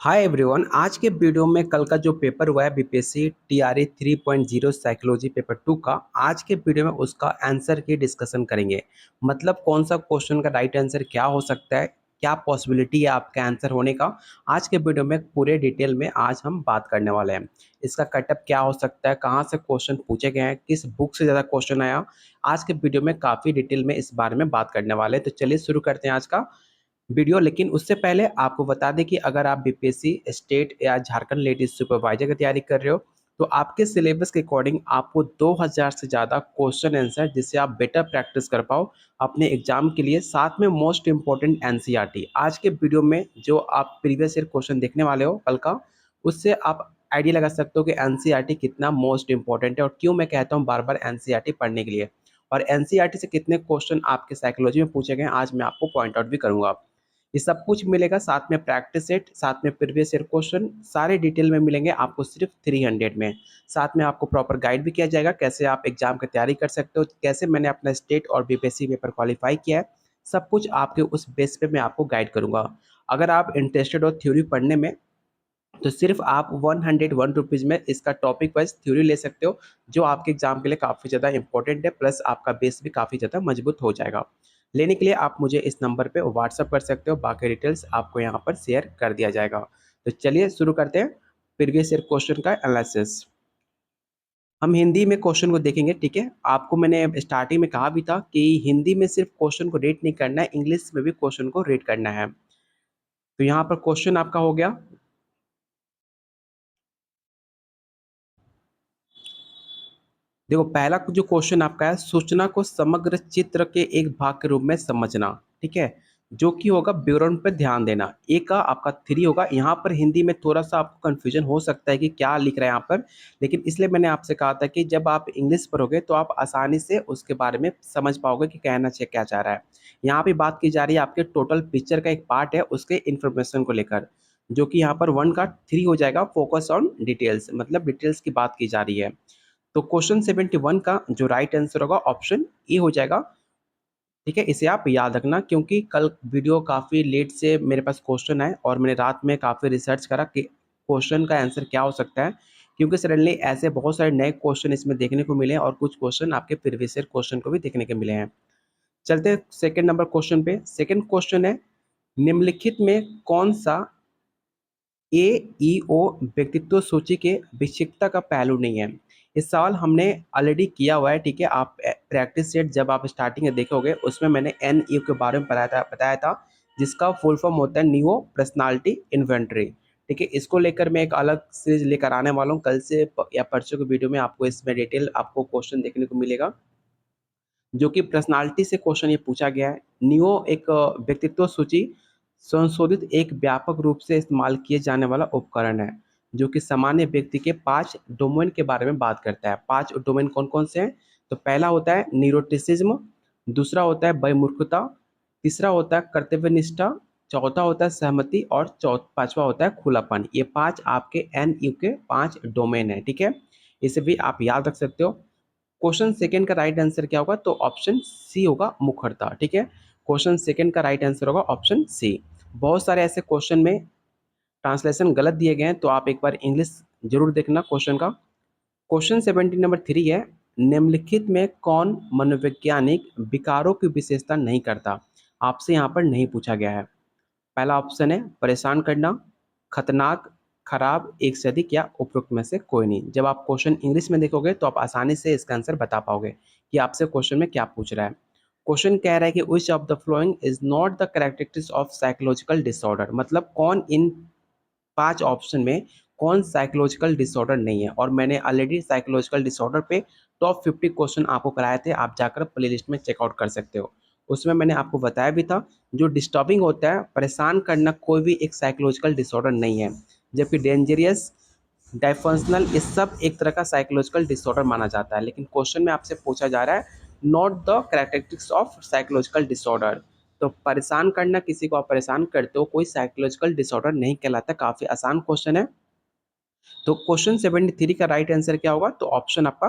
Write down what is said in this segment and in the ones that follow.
Hi everyone. आज के video में कल का जो पेपर हुआ है बीपीएससी टीआरई 3.0 साइकोलॉजी पेपर 2 का, आज के वीडियो में उसका आंसर की डिस्कशन करेंगे। मतलब कौन सा क्वेश्चन का राइट आंसर क्या हो सकता है, क्या पॉसिबिलिटी है आपका आंसर होने का। आज के वीडियो में पूरे डिटेल में आज हम बात करने वाले हैं। इसका कटअप क्या हो सकता है, कहाँ से क्वेश्चन पूछे गए हैं, किस बुक से ज़्यादा क्वेश्चन आया। आज के वीडियो में काफ़ी डिटेल में इस बारे में बात करने वाले हैं। तो चलिए शुरू करते हैं आज का वीडियो। लेकिन उससे पहले आपको बता दें कि अगर आप बीपीएससी स्टेट या झारखंड लेडी सुपरवाइजर की तैयारी कर रहे हो तो आपके सिलेबस के अकॉर्डिंग आपको 2000 से ज़्यादा क्वेश्चन आंसर, जिससे आप बेटर प्रैक्टिस कर पाओ अपने एग्जाम के लिए। साथ में मोस्ट इंपॉर्टेंट एनसीईआरटी आज के वीडियो में जो आप प्रीवियस ईयर क्वेश्चन देखने वाले हो कल का, उससे आप आइडिया लगा सकते हो कि एनसीईआरटी कितना मोस्ट इंपॉर्टेंट है और क्यों मैं कहता हूँ बार बार एनसीईआरटी पढ़ने के लिए। और एनसीईआरटी से कितने क्वेश्चन आपके साइकोलॉजी में पूछे गए आज मैं आपको पॉइंट आउट भी करूंगा। ये सब कुछ मिलेगा, साथ में प्रैक्टिस सेट, साथ में प्रीवियस ईयर क्वेश्चन, सारे डिटेल में मिलेंगे आपको सिर्फ 300 में। साथ में आपको प्रॉपर गाइड भी किया जाएगा कैसे आप एग्जाम की तैयारी कर सकते हो, कैसे मैंने अपना स्टेट और बीपीएससी पेपर क्वालिफाई किया है। सब कुछ आपके उस बेस पे मैं आपको गाइड करूंगा। अगर आप इंटरेस्टेड हो थ्योरी पढ़ने में तो सिर्फ आप 101 रुपीज़ में इसका टॉपिक वाइज थ्योरी ले सकते हो, जो आपके एग्जाम के लिए काफ़ी ज़्यादा इंपॉर्टेंट है। प्लस आपका बेस भी काफ़ी ज़्यादा मजबूत हो जाएगा। लेने के लिए आप मुझे इस नंबर पे व्हाट्सअप कर सकते हो, बाकी डिटेल्स आपको यहाँ पर शेयर कर दिया जाएगा। तो चलिए शुरू करते हैं प्रीवियस ईयर क्वेश्चन का एनालिसिस। हम हिंदी में क्वेश्चन को देखेंगे, ठीक है। आपको मैंने स्टार्टिंग में कहा भी था कि हिंदी में सिर्फ क्वेश्चन को रेट नहीं करना है, इंग्लिश में भी क्वेश्चन को रेट करना है। तो यहाँ पर क्वेश्चन आपका हो गया। देखो पहला जो क्वेश्चन आपका है, सूचना को समग्र चित्र के एक भाग के रूप में समझना, ठीक है। जो कि होगा विवरण पर ध्यान देना। ए का आपका 3 होगा। यहाँ पर हिंदी में थोड़ा सा आपको कंफ्यूजन हो सकता है कि क्या लिख रहे हैं यहाँ पर, लेकिन इसलिए मैंने आपसे कहा था कि जब आप इंग्लिश पढ़ोगे तो आप आसानी से उसके बारे में समझ पाओगे कि कहना चाहिए क्या चाह रहा है। यहाँ पे बात की जा रही है आपके टोटल पिक्चर का एक पार्ट है उसके इन्फॉर्मेशन को लेकर, जो कि यहाँ पर 1 का 3 हो जाएगा, फोकस ऑन डिटेल्स, मतलब डिटेल्स की बात की जा रही है। तो क्वेश्चन 71 का जो राइट आंसर होगा ऑप्शन ए हो जाएगा, ठीक है। इसे आप याद रखना क्योंकि कल वीडियो काफ़ी लेट से मेरे पास क्वेश्चन आए और मैंने रात में काफ़ी रिसर्च करा कि क्वेश्चन का आंसर क्या हो सकता है, क्योंकि सडनली ऐसे बहुत सारे नए क्वेश्चन इसमें देखने को मिले हैं और कुछ क्वेश्चन आपके प्रीवियस ईयर क्वेश्चन को भी देखने को मिले हैं। चलते हैं सेकेंड नंबर क्वेश्चन पे। सेकेंड क्वेश्चन है, निम्नलिखित में कौन सा एईओ व्यक्तित्व सूची के विशिष्टता का पहलू नहीं है। इस सवाल हमने ऑलरेडी किया हुआ है, ठीक है। आप प्रैक्टिस सेट जब आप स्टार्टिंग में देखोगे उसमें मैंने एनईओ के बारे में बताया था, जिसका फुल फॉर्म होता है न्यू पर्सनालिटी इन्वेंटरी, ठीक है। इसको लेकर मैं एक अलग सीरीज लेकर आने वाला हूँ कल से या परसों के वीडियो में। आपको इसमें डिटेल आपको क्वेश्चन देखने को मिलेगा, जो कि पर्सनालिटी से क्वेश्चन ये पूछा गया है। नियो एक व्यक्तित्व सूची संशोधित एक व्यापक रूप से इस्तेमाल किए जाने वाला उपकरण है, जो कि सामान्य व्यक्ति के 5 डोमेन के बारे में बात करता है। 5 डोमेन कौन कौन से हैं? तो पहला होता है न्यूरोटिसिज्म, दूसरा होता है भयमूर्खता, तीसरा होता है कर्तव्यनिष्ठा, चौथा होता है सहमति और पांचवा होता है खुलापन। ये 5 आपके एन यू के 5 डोमेन है, ठीक है। इसे भी आप याद रख सकते हो। क्वेश्चन सेकंड का राइट आंसर क्या होगा? तो ऑप्शन सी होगा, मुखरता, ठीक है। क्वेश्चन सेकंड का राइट आंसर होगा ऑप्शन सी। बहुत सारे ऐसे क्वेश्चन में ट्रांसलेशन गलत दिए गए हैं, तो आप एक बार इंग्लिश जरूर देखना क्वेश्चन का। क्वेश्चन 17 नंबर 3 है, निम्नलिखित में कौन मनोवैज्ञानिक विकारों की विशेषता नहीं करता? आपसे यहाँ पर नहीं पूछा गया है। पहला ऑप्शन है परेशान करना, खतरनाक, खराब, एक से अधिक या उपरोक्त में से कोई नहीं। जब आप क्वेश्चन इंग्लिश में देखोगे तो आप आसानी से इसका आंसर बता पाओगे कि आपसे क्वेश्चन में क्या पूछ रहा है। क्वेश्चन कह रहा है कि which of the following is not the characteristics of psychological disorder, मतलब कौन इन 5 ऑप्शन में कौन साइकोलॉजिकल डिसऑर्डर नहीं है। और मैंने ऑलरेडी साइकोलॉजिकल डिसऑर्डर पे टॉप 50 क्वेश्चन आपको कराए थे, आप जाकर प्लेलिस्ट में चेकआउट कर सकते हो। उसमें मैंने आपको बताया भी था, जो डिस्टर्बिंग होता है, परेशान करना, कोई भी एक साइकोलॉजिकल डिसऑर्डर नहीं है। जबकि डेंजरियस, डाइफंक्शनल, ये सब एक तरह का साइकोलॉजिकल डिसऑर्डर माना जाता है। लेकिन क्वेश्चन में आपसे पूछा जा रहा है not the characteristics of psychological disorder. तो परेशान करना, किसी को आप परेशान करते हो, कोई साइकोलॉजिकल डिसऑर्डर नहीं कहलाता। काफी आसान क्वेश्चन है। तो क्वेश्चन 73 का राइट आंसर क्या होगा? तो ऑप्शन आपका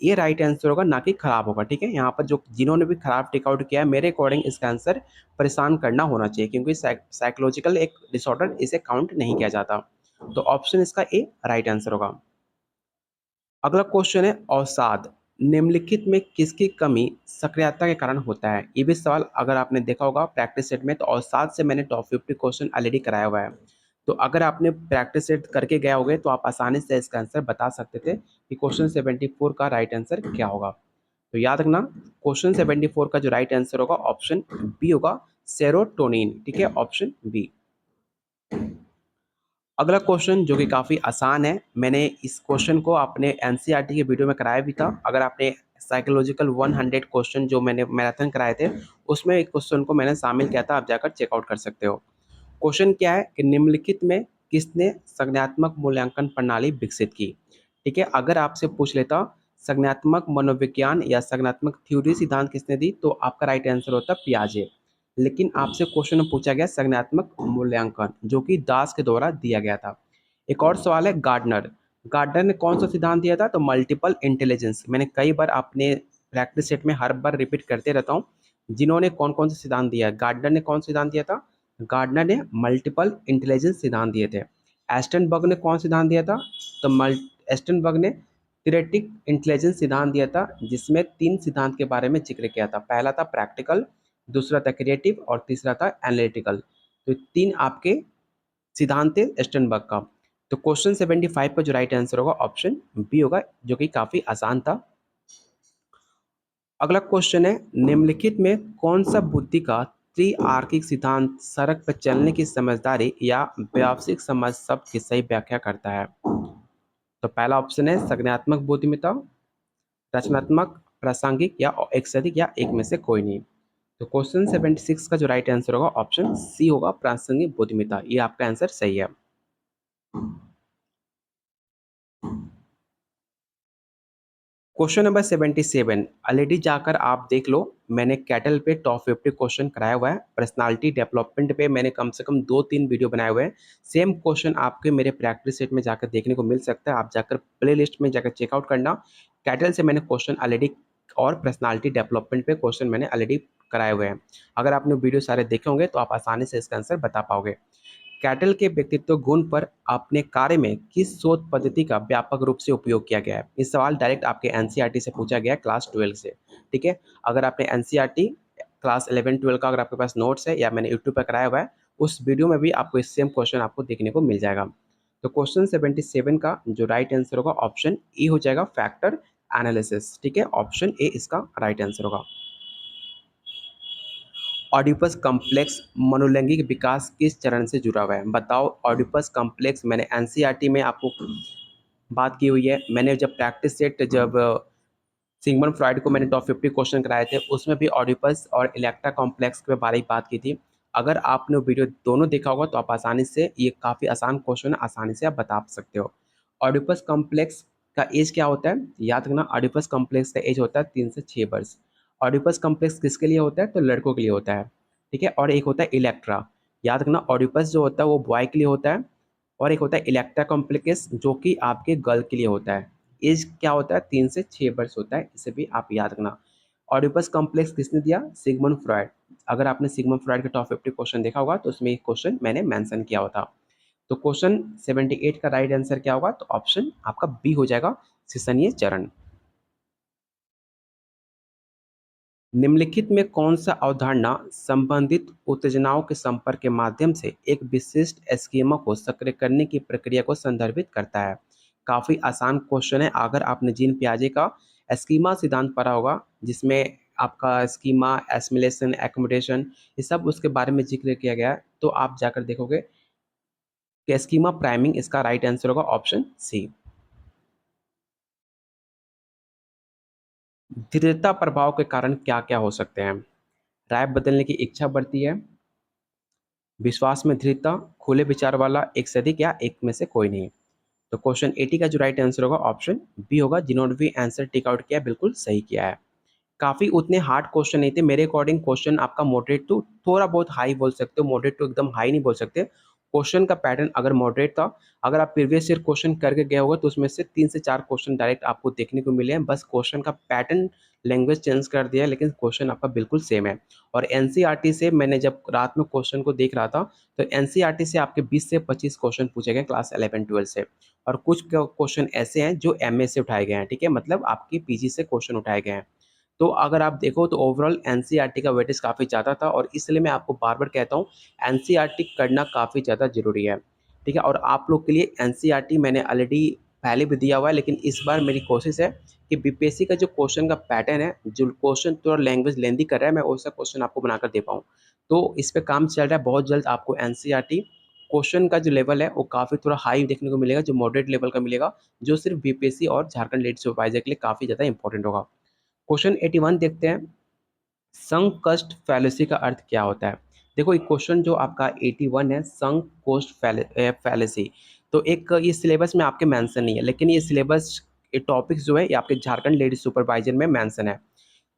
ये राइट आंसर होगा, ना कि खराब होगा। ठीक है, यहाँ पर जो जिन्होंने भी खराब टिक आउट किया है, मेरे अकॉर्डिंग इसका आंसर परेशान करना होना चाहिए, क्योंकि साइकोलॉजिकल एक डिसऑर्डर इसे काउंट नहीं किया जाता। तो ऑप्शन इसका ए राइट आंसर होगा। अगला क्वेश्चन है अवसाद निम्नलिखित में किसकी कमी सक्रियता के कारण होता है। ये भी सवाल अगर आपने देखा होगा प्रैक्टिस सेट में, तो अवसाद से मैंने टॉप 50 क्वेश्चन ऑलरेडी कराया हुआ है। तो अगर आपने प्रैक्टिस सेट करके गए होगे तो आप आसानी से इसका आंसर बता सकते थे कि क्वेश्चन 74 का राइट आंसर क्या होगा। तो याद रखना, क्वेश्चन 74 का जो राइट आंसर होगा ऑप्शन बी होगा, सेरोटोनिन। ठीक है, ऑप्शन बी। अगला क्वेश्चन जो कि काफ़ी आसान है, मैंने इस क्वेश्चन को अपने एनसीईआरटी के वीडियो में कराया भी था। अगर आपने साइकोलॉजिकल 100 क्वेश्चन जो मैंने मैराथन कराए थे, उसमें एक क्वेश्चन को मैंने शामिल किया था, आप जाकर चेकआउट कर सकते हो। क्वेश्चन क्या है कि निम्नलिखित में किसने संज्ञानात्मक मूल्यांकन प्रणाली विकसित की। ठीक है, अगर आपसे पूछ लेता संज्ञानात्मक मनोविज्ञान या संज्ञानात्मक थ्योरी सिद्धांत किसने दी, तो आपका राइट आंसर होता पियाजे। लेकिन आपसे क्वेश्चन में पूछा गया संज्ञानात्मक मूल्यांकन, जो कि दास के द्वारा दिया गया था। एक और सवाल है गार्डनर। गार्डनर ने कौन सा सिद्धांत दिया था, तो मल्टीपल इंटेलिजेंस। मैंने कई बार अपने प्रैक्टिस सेट में हर बार रिपीट करते रहता हूँ, जिन्होंने कौन कौन सा सिद्धांत दिया है। गार्डनर ने कौन सा सिद्धांत दिया था, गार्डनर ने मल्टीपल इंटेलिजेंस सिद्धांत दिए थे। एस्टनबर्ग ने कौन सिद्धांत दिया था, तो एस्टनबर्ग ने थ्योरेटिक इंटेलिजेंस सिद्धांत दिया था, जिसमें 3 सिद्धांत के बारे में जिक्र किया था। पहला था प्रैक्टिकल, दूसरा था क्रिएटिव और तीसरा था एनालिटिकल। तो 3 आपके सिद्धांत थे एस्टनबर्ग का। तो क्वेश्चन 75 का जो राइट आंसर होगा ऑप्शन बी होगा, जो कि काफी आसान था। अगला क्वेश्चन है निम्नलिखित में कौन सा बुद्धि का त्रिआर्किक सिद्धांत सड़क पर चलने की समझदारी या व्यावसायिक समझ शब्द की सही व्याख्या करता है। तो पहला ऑप्शन है संज्ञानात्मक बुद्धिमत्ता, रचनात्मक, प्रासंगिक या एक से अधिक या एक में से कोई नहीं। तो क्वेश्चन 76 का जो राइट आंसर होगा ऑप्शन सी होगा, प्रासंगिक बुद्धिमत्ता। ये आपका आंसर सही है। क्वेश्चन नंबर 77 ऑलरेडी जाकर आप देख लो, मैंने कैटल पे टॉप 50 क्वेश्चन कराया हुआ है। पर्सनालिटी डेवलपमेंट पे मैंने कम से कम 2-3 वीडियो बनाए हुए हैं। सेम क्वेश्चन आपके मेरे प्रैक्टिस सेट में जाकर देखने को मिल सकता है, आप जाकर प्ले लिस्ट में जाकर चेकआउट करना। कैटल से मैंने क्वेश्चन ऑलरेडी और पर्सनालिटी डेवलपमेंट पे क्वेश्चन मैंने ऑलरेडी कराए हुए हैं। अगर आपने वीडियो सारे देखे होंगे तो आप आसानी से इसका आंसर बता पाओगे। कैटल के व्यक्तित्व गुण पर अपने कार्य में किस शोध पद्धति का व्यापक रूप से उपयोग किया गया है। ये सवाल डायरेक्ट आपके एनसीईआरटी से पूछा गया है क्लास 12 से। ठीक है, अगर आपने एनसीईआरटी क्लास 11-12 का अगर आपके पास नोट्स है या मैंने यूट्यूब पर कराया हुआ है, उस वीडियो में भी आपको इस सेम क्वेश्चन आपको देखने को मिल जाएगा। तो क्वेश्चन 77 का जो राइट आंसर होगा ऑप्शन ई हो जाएगा, फैक्टर एनालिसिस। ठीक है, ऑप्शन ए इसका राइट आंसर होगा। ऑडिपस कॉम्प्लेक्स मनोलैंगिक विकास किस चरण से जुड़ा हुआ है, बताओ। ऑडिपस कॉम्प्लेक्स मैंने एनसीईआरटी में आपको बात की हुई है। मैंने जब प्रैक्टिस सेट जब सिगमंड फ्रॉइड को मैंने टॉप 50 क्वेश्चन कराए थे, उसमें भी ऑडिपस और इलेक्ट्रा कॉम्प्लेक्स के बारे में बात की थी। अगर आपने वीडियो दोनों देखा होगा तो आप आसानी से, ये काफ़ी आसान क्वेश्चन है, आसानी से आप बता सकते हो। ऑडिपस कॉम्प्लेक्स का एज क्या होता है, याद रखना ऑडिपस कॉम्प्लेक्स का एज होता है 3 से 6 वर्ष। ऑडिपस कॉम्प्लेक्स किसके लिए होता है, तो लड़कों के लिए होता है। ठीक है, और एक होता है इलेक्ट्रा। याद रखना ऑडिपस जो होता है वो बॉय के लिए होता है, और एक होता है इलेक्ट्रा कॉम्प्लेक्स जो कि आपके गर्ल के लिए होता है। एज क्या होता है, 3 से 6 वर्ष होता है, इसे भी आप याद रखना। ऑडिपस कॉम्प्लेक्स किसने दिया, सिगमंड फ्रॉइड। अगर आपने सिगमंड फ्रॉइड के टॉप 50 क्वेश्चन देखा होगा तो उसमें एक क्वेश्चन मैंने मेंशन किया हुआ था। तो क्वेश्चन 78 का राइट आंसर क्या होगा, तो ऑप्शन आपका बी हो जाएगा, शिशनीय चरण। निम्नलिखित में कौन सा अवधारणा संबंधित उत्तेजनाओं के संपर्क के माध्यम से एक विशिष्ट स्कीमा को सक्रिय करने की प्रक्रिया को संदर्भित करता है। काफी आसान क्वेश्चन है। अगर आपने जीन पियाजे का स्कीमा सिद्धांत पढ़ा होगा, जिसमें आपका स्कीमा, एसिमिलेशन, एकोमोडेशन, ये सब उसके बारे में जिक्र किया गया है, तो आप जाकर देखोगे कि स्कीमा प्राइमिंग इसका राइट आंसर होगा, ऑप्शन सी। दृढ़ता प्रभाव के कारण क्या क्या हो सकते हैं, राय बदलने की इच्छा बढ़ती है, विश्वास में दृढ़ता, खुले विचार वाला, एक से अधिक या एक में से कोई नहीं। तो क्वेश्चन 80 का जो राइट आंसर होगा ऑप्शन बी होगा, जिन्होंने भी आंसर टिक आउट किया बिल्कुल सही किया है। काफी उतने हार्ड क्वेश्चन नहीं थे मेरे अकॉर्डिंग। क्वेश्चन आपका मॉडरेट टू थोड़ा बहुत हाई बोल सकते हो, मॉडरेट टू एकदम हाई नहीं बोल सकते। क्वेश्चन का पैटर्न अगर मॉडरेट था, अगर आप प्रीवियस ईयर क्वेश्चन करके गए होगे तो उसमें से 3 से 4 क्वेश्चन डायरेक्ट आपको देखने को मिले हैं, बस क्वेश्चन का पैटर्न लैंग्वेज चेंज कर दिया है, लेकिन क्वेश्चन आपका बिल्कुल सेम है। और एनसीईआरटी से मैंने जब रात में क्वेश्चन को देख रहा था, तो एनसीईआरटी से आपके 20 से 25 क्वेश्चन पूछे गए क्लास 11-12 से, और कुछ क्वेश्चन ऐसे हैं जो एमए से उठाए गए हैं, ठीक है, मतलब आपकी पीजी से क्वेश्चन उठाए गए हैं। तो अगर आप देखो तो ओवरऑल एनसीईआरटी का वेटेज काफ़ी ज़्यादा था, और इसलिए मैं आपको बार बार कहता हूँ एनसीईआरटी करना काफ़ी ज़्यादा ज़रूरी है, ठीक है। और आप लोग के लिए एनसीईआरटी मैंने ऑलरेडी पहले भी दिया हुआ है, लेकिन इस बार मेरी कोशिश है कि बीपीएससी का जो क्वेश्चन का पैटर्न है, जो क्वेश्चन थोड़ा लैंग्वेज लेंदी कर रहा है, मैं वैसा क्वेश्चन आपको बनाकर दे पाऊँ। तो इस पर काम चल रहा है, बहुत जल्द आपको एनसीईआरटी क्वेश्चन का जो लेवल है वो काफ़ी थोड़ा हाई देखने को मिलेगा, जो मॉडरेट लेवल का मिलेगा, जो सिर्फ बीपीएससी और झारखंड लेडी सुपरवाइजर के लिए काफ़ी ज़्यादा इंपॉर्टेंट होगा। क्वेश्चन 81 देखते हैं, संक कस्ट फैलेसी का अर्थ क्या होता है। देखो ये क्वेश्चन जो आपका 81 है, संक कोस्ट फैलेसी, तो एक ये सिलेबस में आपके मेंशन नहीं है, लेकिन ये सिलेबस, ये टॉपिक्स जो है ये आपके झारखंड लेडी सुपरवाइजर में मेंशन है।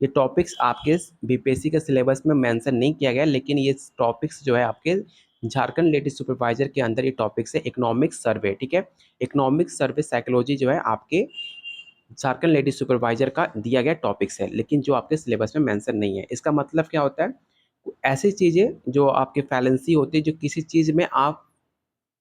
ये टॉपिक्स आपके बीपीएससी के सिलेबस में मेंशन नहीं किया गया, लेकिन ये टॉपिक्स जो है आपके झारखंड लेडी सुपरवाइजर के अंदर ये टॉपिक्स है। इकोनॉमिक सर्वे, ठीक है, इकोनॉमिक सर्वे साइकोलॉजी जो है आपके झारखंड लेडी सुपरवाइजर का दिया गया टॉपिक्स है, लेकिन जो आपके सिलेबस में मेंशन नहीं है। इसका मतलब क्या होता है, ऐसी चीज़ें जो आपके फैलेंसी होती है, जो किसी चीज़ में आप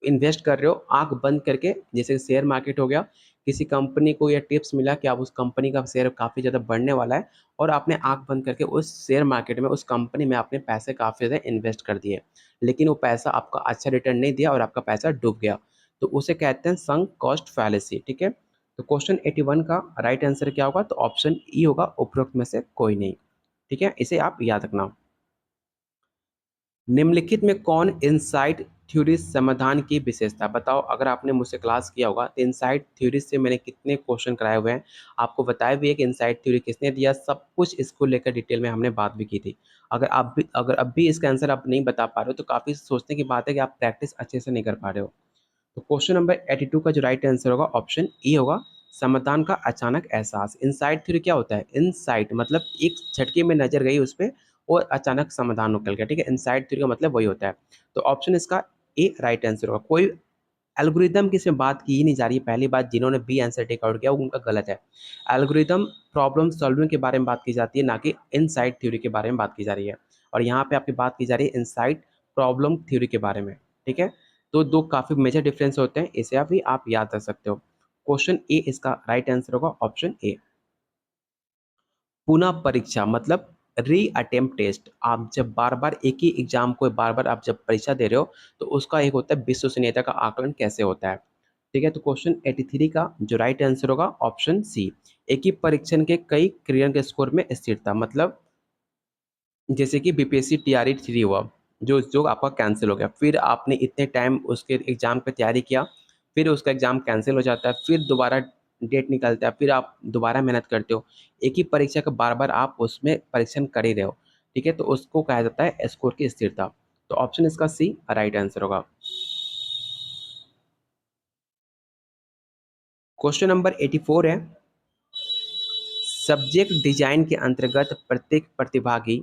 इन्वेस्ट कर रहे हो आंख बंद करके, जैसे शेयर मार्केट हो गया, किसी कंपनी को यह टिप्स मिला कि आप उस कंपनी का शेयर काफ़ी ज़्यादा बढ़ने वाला है, और आपने आंख बंद करके उस शेयर मार्केट में, उस कंपनी में आपने पैसे काफ़ी ज़्यादा इन्वेस्ट कर दिए, लेकिन वो पैसा आपका अच्छा रिटर्न नहीं दिया और आपका पैसा डूब गया, तो उसे कहते हैं संक कॉस्ट फैलेसी, ठीक है। तो क्वेश्चन 81 का राइट आंसर क्या होगा, तो ऑप्शन ई होगा, उपरोक्त में से कोई नहीं, ठीक है, इसे आप याद रखना। निम्नलिखित में कौन इनसाइट थ्योरी समाधान की विशेषता, बताओ। अगर आपने मुझसे क्लास किया होगा तो इनसाइट थ्योरी से मैंने कितने क्वेश्चन कराए हुए हैं, आपको बताया भी है कि इनसाइट थ्योरी किसने दिया, सब कुछ इसको लेकर डिटेल में हमने बात भी की थी। अगर अब भी इसका आंसर आप नहीं बता पा रहे हो, तो काफ़ी सोचने की बात है कि आप प्रैक्टिस अच्छे से नहीं कर पा रहे हो। तो क्वेश्चन नंबर 82 का जो राइट आंसर होगा ऑप्शन ई होगा, समाधान का अचानक एहसास। इनसाइट थ्योरी क्या होता है, इनसाइट मतलब एक झटके में नजर गई उस पर और अचानक समाधान निकल गया, ठीक है, इनसाइट थ्योरी का मतलब वही होता है। तो ऑप्शन इसका ए राइट आंसर होगा। कोई एल्गोरिदम की इसमें बात की ही नहीं जा रही है, पहली बात जिन्होंने बी आंसर टेक आउट किया वो उनका गलत है। एल्गोरिदम प्रॉब्लम सॉल्विंग के बारे में बात की जाती है, ना कि इनसाइट थ्योरी के बारे में बात की जा रही है, और यहाँ पे आपकी बात की जा रही है इनसाइट प्रॉब्लम थ्योरी के बारे में, ठीक है। तो दो काफ़ी मेजर डिफरेंस होते हैं, इसे आप भी आप याद रख सकते हो। क्वेश्चन ए इसका राइट आंसर होगा, ऑप्शन ए। पुनः परीक्षा मतलब री अटेम्प्ट टेस्ट, आप जब बार बार एक ही एग्जाम को बार बार आप जब परीक्षा दे रहे हो, तो उसका एक होता है विश्वसनीयता का आकलन कैसे होता है, ठीक है। तो क्वेश्चन 83 का जो राइट आंसर होगा ऑप्शन सी, एक ही परीक्षण के कई क्रियाओं के स्कोर में स्थिरता, मतलब जैसे कि बीपीएससी टीआरई 3 हुआ, जो आपका कैंसिल हो गया, फिर आपने इतने टाइम उसके एग्ज़ाम की तैयारी किया, फिर उसका एग्ज़ाम कैंसिल हो जाता है, फिर दोबारा डेट निकलता है, फिर आप दोबारा मेहनत करते हो, एक ही परीक्षा का बार बार आप उसमें परीक्षण कर ही रहे हो, ठीक है, तो उसको कहा जाता है स्कोर की स्थिरता। तो ऑप्शन इसका सी राइट आंसर होगा। क्वेश्चन नंबर 84 है, सब्जेक्ट डिजाइन के अंतर्गत प्रत्येक प्रतिभागी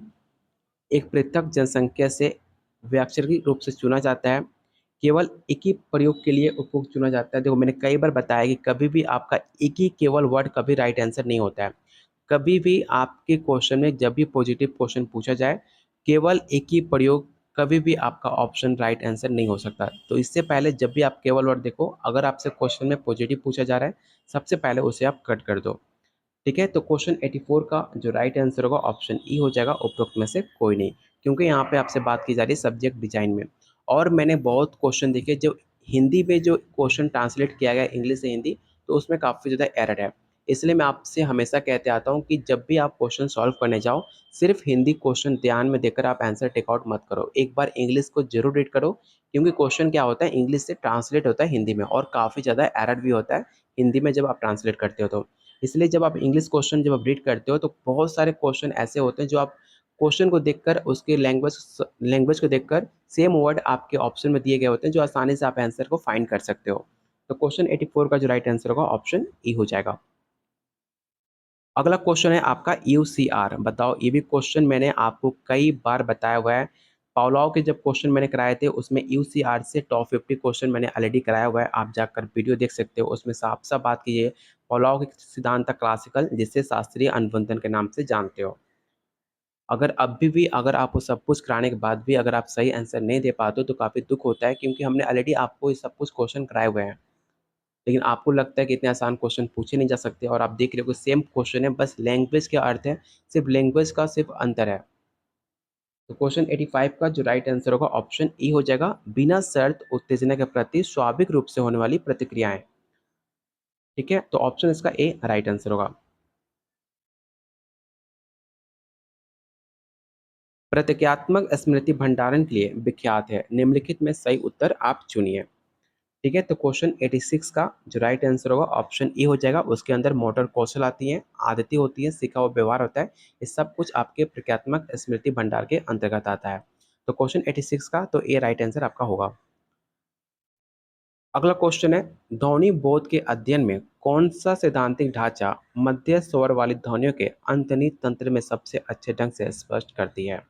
एक पृथक जनसंख्या से वैचारिक रूप से चुना जाता है, केवल एक ही प्रयोग के लिए उपयुक्त चुना जाता है। देखो मैंने कई बार बताया कि कभी भी आपका एक ही केवल वर्ड कभी राइट आंसर नहीं होता है। कभी भी आपके क्वेश्चन में जब भी पॉजिटिव क्वेश्चन पूछा जाए, केवल एक ही प्रयोग, कभी भी आपका ऑप्शन राइट आंसर नहीं हो सकता। तो इससे पहले जब भी आप केवल वर्ड देखो, अगर आपसे क्वेश्चन में पॉजिटिव पूछा जा रहा है, सबसे पहले उसे आप कट कर दो, ठीक है। तो क्वेश्चन 84 का जो राइट आंसर होगा ऑप्शन ई हो जाएगा, उपरोक्त में से कोई नहीं, क्योंकि यहाँ पे आपसे बात की जा रही है सब्जेक्ट डिजाइन में। और मैंने बहुत क्वेश्चन देखे जो हिंदी में जो क्वेश्चन ट्रांसलेट किया गया इंग्लिश से हिंदी, तो उसमें काफ़ी ज़्यादा एरर है। इसलिए मैं आपसे हमेशा कहते आता हूँ कि जब भी आप क्वेश्चन सॉल्व करने जाओ, सिर्फ हिंदी क्वेश्चन ध्यान में देकर आप आंसर टेकआउट मत करो, एक बार इंग्लिश को जरूर रीड करो, क्योंकि क्वेश्चन क्या होता है इंग्लिश से ट्रांसलेट होता है हिंदी में, और काफ़ी ज़्यादा एरर भी होता है हिंदी में जब आप ट्रांसलेट करते हो तो। इसलिए जब आप इंग्लिश क्वेश्चन जब आप रीड करते हो, तो बहुत सारे क्वेश्चन ऐसे होते हैं जो आप क्वेश्चन को देखकर, उसके लैंग्वेज लैंग्वेज को देखकर सेम वर्ड आपके ऑप्शन में दिए गए होते हैं, जो आसानी से आप आंसर को फाइंड कर सकते हो। तो क्वेश्चन 84 का जो राइट आंसर होगा ऑप्शन ई हो जाएगा। अगला क्वेश्चन है आपका यूसीआर, बताओ। ये भी क्वेश्चन मैंने आपको कई बार बताया हुआ है, पावलोव के जब क्वेश्चन मैंने कराए थे उसमें यूसीआर से टॉप 50 क्वेश्चन मैंने ऑलरेडी कराया हुआ है, आप जाकर वीडियो देख सकते हो। उसमें साफ साफ बात की है पावलोव के सिद्धांत क्लासिकल, जिसे शास्त्रीय अनुबंधन के नाम से जानते हो। अगर अभी भी अगर आपको सब कुछ कराने के बाद भी अगर आप सही आंसर नहीं दे पाते हो तो काफ़ी दुख होता है, क्योंकि हमने ऑलरेडी आपको ये सब कुछ क्वेश्चन कराए हुए हैं। लेकिन आपको लगता है कि इतने आसान क्वेश्चन पूछे नहीं जा सकते, और आप देख रहे हो कि सेम क्वेश्चन है, बस लैंग्वेज के अर्थ है, सिर्फ लैंग्वेज का सिर्फ अंतर है। तो क्वेश्चन 85 का जो राइट आंसर होगा ऑप्शन ई हो जाएगा, बिना शर्त उत्तेजना के प्रति स्वाभाविक रूप से होने वाली प्रतिक्रियाएं। ठीक है, तो ऑप्शन इसका ए राइट आंसर होगा। प्रतीकात्मक स्मृति भंडारण के लिए विख्यात है, निम्नलिखित में सही उत्तर आप चुनिए। ठीक है, तो क्वेश्चन 86 का जो राइट आंसर होगा ऑप्शन ई हो जाएगा। उसके अंदर मोटर कौशल आती है, आदतें होती है, सीखा हुआ व्यवहार होता है, ये सब कुछ आपके प्रतीकात्मक स्मृति भंडार के अंतर्गत आता है। तो क्वेश्चन 86 का तो ए राइट आंसर आपका होगा। अगला क्वेश्चन है, ध्वनि बोध के अध्ययन में कौन सा सैद्धांतिक ढांचा मध्य स्वर वाली ध्वनियों के अंतर्निहित तंत्र में सबसे अच्छे ढंग से स्पष्ट करती है?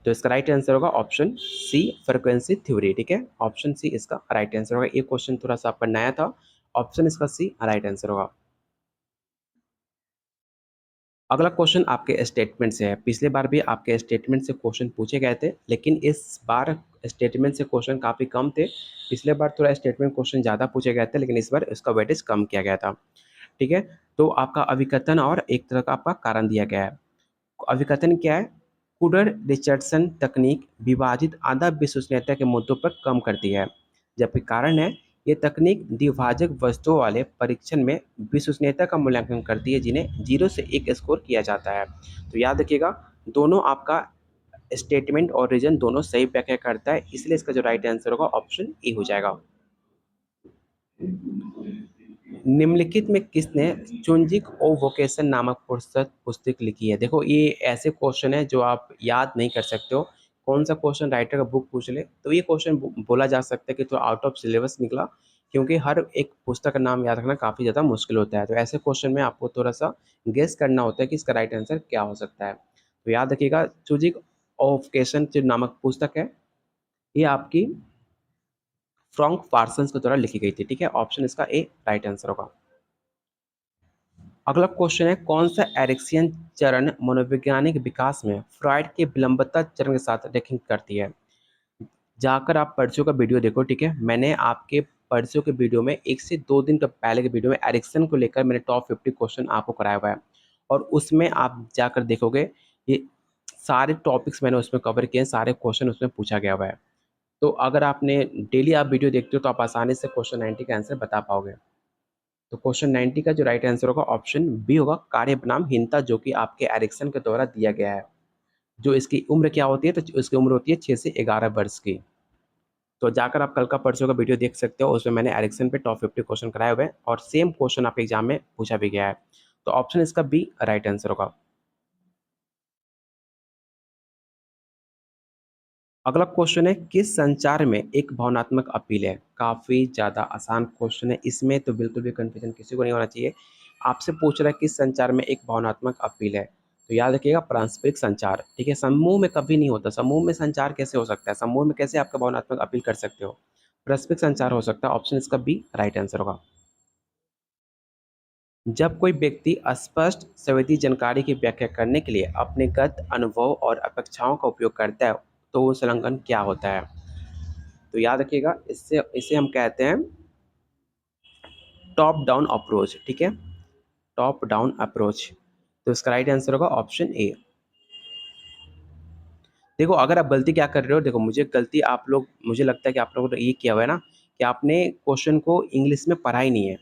तो इसका राइट आंसर होगा ऑप्शन सी, फ्रीक्वेंसी थ्योरी। ठीक है, ऑप्शन सी इसका राइट आंसर होगा। ये क्वेश्चन थोड़ा सा आपका नया था, ऑप्शन इसका सी राइट आंसर होगा। अगला क्वेश्चन आपके स्टेटमेंट से है। पिछले बार भी आपके स्टेटमेंट से क्वेश्चन पूछे गए थे, लेकिन इस बार स्टेटमेंट से क्वेश्चन काफ़ी कम थे। पिछले बार थोड़ा स्टेटमेंट क्वेश्चन ज़्यादा पूछे गए थे, लेकिन इस बार इसका वेटेज कम किया गया था। ठीक है, तो आपका अभिकथन और एक तरह का आपका कारण दिया गया है। अभिकथन क्या है? कुडर रिचर्डसन तकनीक विभाजित आधा विश्वसनीयता के मुद्दों पर कम करती है, जबकि कारण है ये तकनीक द्विभाजक वस्तुओं वाले परीक्षण में विश्वसनीयता का मूल्यांकन करती है, जिन्हें 0 से 1 स्कोर किया जाता है। तो याद रखिएगा, दोनों आपका स्टेटमेंट और रीजन दोनों सही व्याख्या करता है, इसलिए इसका जो राइट आंसर होगा ऑप्शन ए हो जाएगा। निम्नलिखित में किसने चुंजिक ओ वोकेशन नामक पुस्तक लिखी है? देखो, ये ऐसे क्वेश्चन है जो आप याद नहीं कर सकते हो। कौन सा क्वेश्चन राइटर का बुक पूछ ले तो ये क्वेश्चन बोला जा सकता है कि तो आउट ऑफ सिलेबस निकला, क्योंकि हर एक पुस्तक का नाम याद रखना काफ़ी ज़्यादा मुश्किल होता है। तो ऐसे क्वेश्चन में आपको थोड़ा सा गेस करना होता है कि इसका राइट आंसर क्या हो सकता है। तो याद रखिएगा, चुंजिक ओ वोकेशन जो नामक पुस्तक है, ये आपकी फ्रॉन्क पार्सन्स के द्वारा लिखी गई थी। ठीक है, ऑप्शन इसका ए राइट आंसर होगा। अगला क्वेश्चन है, कौन सा एरिक्सियन चरण मनोवैज्ञानिक विकास में फ्रॉइड के विलंबता चरण के साथ रेखिंग करती है? जाकर आप पर्चियों का वीडियो देखो। ठीक है, मैंने आपके पर्चियों के वीडियो में 1 से 2 दिन का पहले के वीडियो में एरिक्सन को लेकर मैंने टॉप 50 क्वेश्चन आपको कराया हुआ है, और उसमें आप जाकर देखोगे ये सारे टॉपिक्स मैंने उसमें कवर किए हैं, सारे क्वेश्चन उसमें पूछा गया हुआ है। तो अगर आपने डेली आप वीडियो देखते हो तो आप आसानी से क्वेश्चन 90 का आंसर बता पाओगे। तो क्वेश्चन 90 का जो राइट आंसर होगा ऑप्शन बी होगा, कार्य बनाम हीनता, जो कि आपके एरिक्सन के द्वारा दिया गया है। जो इसकी उम्र क्या होती है? तो इसकी उम्र होती है 6 से 11 वर्ष की। तो जाकर आप कल का परसों का वीडियो देख सकते हो, उसमें मैंने एरिक्सन पे टॉप 50 क्वेश्चन कराए हुए हैं, और सेम क्वेश्चन आपके एग्जाम में पूछा भी गया है। तो ऑप्शन इसका बी राइट आंसर होगा। अगला क्वेश्चन है, किस संचार में एक भावनात्मक अपील है? काफ़ी ज़्यादा आसान क्वेश्चन है, इसमें तो बिल्कुल भी कंफ्यूजन किसी को नहीं होना चाहिए। आपसे पूछ रहा है किस संचार में एक भावनात्मक अपील है, तो याद रखिएगा पारस्परिक संचार। ठीक है, समूह में कभी नहीं होता। समूह में संचार कैसे हो सकता है? समूह में कैसे आपका भावनात्मक अपील कर सकते हो? पारस्परिक संचार हो सकता है, ऑप्शन इसका बी राइट आंसर होगा। जब कोई व्यक्ति अस्पष्ट संवेदी जानकारी की व्याख्या करने के लिए अपने गत अनुभव और अपेक्षाओं का उपयोग करता है, तो वो संलग्न क्या होता है? तो याद रखिएगा, इससे इसे हम कहते हैं टॉप डाउन अप्रोच। ठीक है, टॉप डाउन अप्रोच। तो इसका राइट आंसर होगा ऑप्शन ए। देखो, अगर आप गलती क्या कर रहे हो, देखो मुझे लगता है कि आप लोगों ने ये किया हुआ है ना, कि आपने क्वेश्चन को इंग्लिश में पढ़ा ही नहीं है।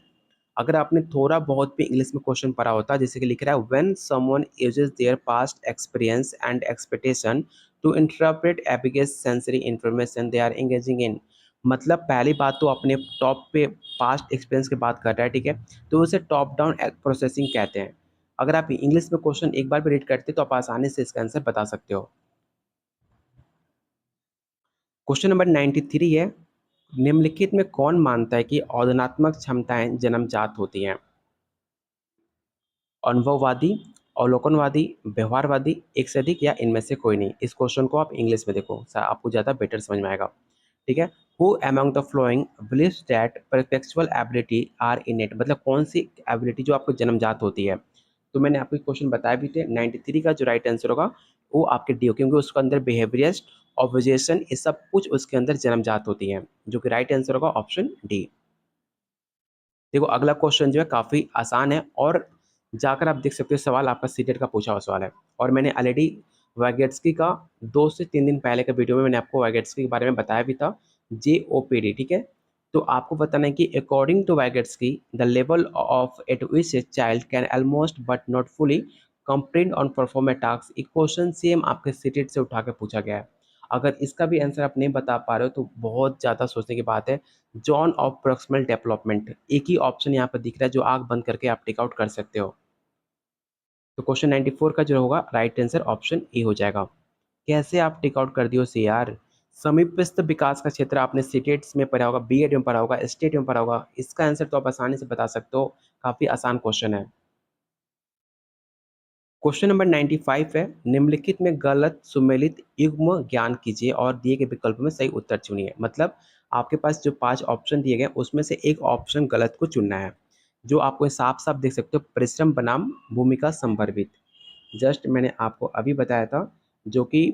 अगर आपने थोड़ा बहुत भी इंग्लिश में क्वेश्चन पढ़ा होता, जैसे कि लिख रहा है, when someone uses their past experience and expectation to interpret ambiguous sensory information they are engaging in, मतलब पहली बात तो अपने टॉप पे पास्ट एक्सपीरियंस की बात कर रहा है। ठीक है, तो उसे टॉप डाउन प्रोसेसिंग कहते हैं। अगर आप इंग्लिश में क्वेश्चन एक बार भी रीड करते तो आप आसानी से इसका आंसर बता सकते हो। क्वेश्चन नंबर 93 है, निम्नलिखित में कौन मानता है कि औदनात्मक क्षमताएं जन्मजात होती हैं? अनुभववादी, अवलोकनवादी, व्यवहारवादी, एक से अधिक या इनमें से कोई नहीं। इस क्वेश्चन को आप इंग्लिश में देखो, आपको ज़्यादा बेटर समझ में आएगा। ठीक है। Who among the following believes that perceptual ability are innate, मतलब कौन सी एबिलिटी जो आपको जन्मजात होती है। तो मैंने आपको क्वेश्चन बताया भी थे, 93 का जो राइट आंसर होगा वो आपके डी हो, क्योंकि उसके अंदर बिहेवियरिस्ट, ऑब्जर्वेशन, ये सब कुछ उसके अंदर जन्मजात होती है, जो कि राइट आंसर होगा ऑप्शन डी। देखो अगला क्वेश्चन जो है काफ़ी आसान है, और जाकर आप देख सकते हो सवाल आपका सीटेट का पूछा हुआ सवाल है। और मैंने ऑलरेडी वैगेट्सकी का 2 से 3 दिन पहले के वीडियो में मैंने आपको वैगेट्सकी के बारे में बताया भी था, JOPD। ठीक है। तो आपको बताना है कि according to Vygotsky the level of at which a child can almost but not fully comprehend on perform a task. एक क्वेश्चन सेम आपके सीटेट से उठा के पूछा गया है। अगर इसका भी आंसर आप नहीं बता पा रहे हो तो बहुत ज़्यादा सोचने की बात है। जॉन ऑफ प्रॉक्सिमल डेवलपमेंट, एक ही ऑप्शन यहाँ पर दिख रहा है जो आंख बंद करके आप टिक आउट कर सकते हो। तो क्वेश्चन 94 का जो होगा राइट आंसर ऑप्शन ए हो जाएगा। कैसे आप टिक आउट कर दियो सी यार। समीपस्थ विकास का क्षेत्र आपने सीटेट्स में पढ़ा होगा, बीएड में पढ़ा होगा, स्टेट में पढ़ा होगा, इसका आंसर तो आप आसानी से बता सकते हो। काफी आसान क्वेश्चन है। क्वेश्चन नंबर 95 है, निम्नलिखित में गलत सुमेलित युग्म ज्ञान कीजिए और दिए गए विकल्प में सही उत्तर चुनिए। मतलब आपके पास जो 5 ऑप्शन दिए गए उसमें से एक ऑप्शन गलत को चुनना है। जो आपको साफ साफ देख सकते हो, परिश्रम बनाम भूमिका संदर्भित। जस्ट मैंने आपको अभी बताया था, जो कि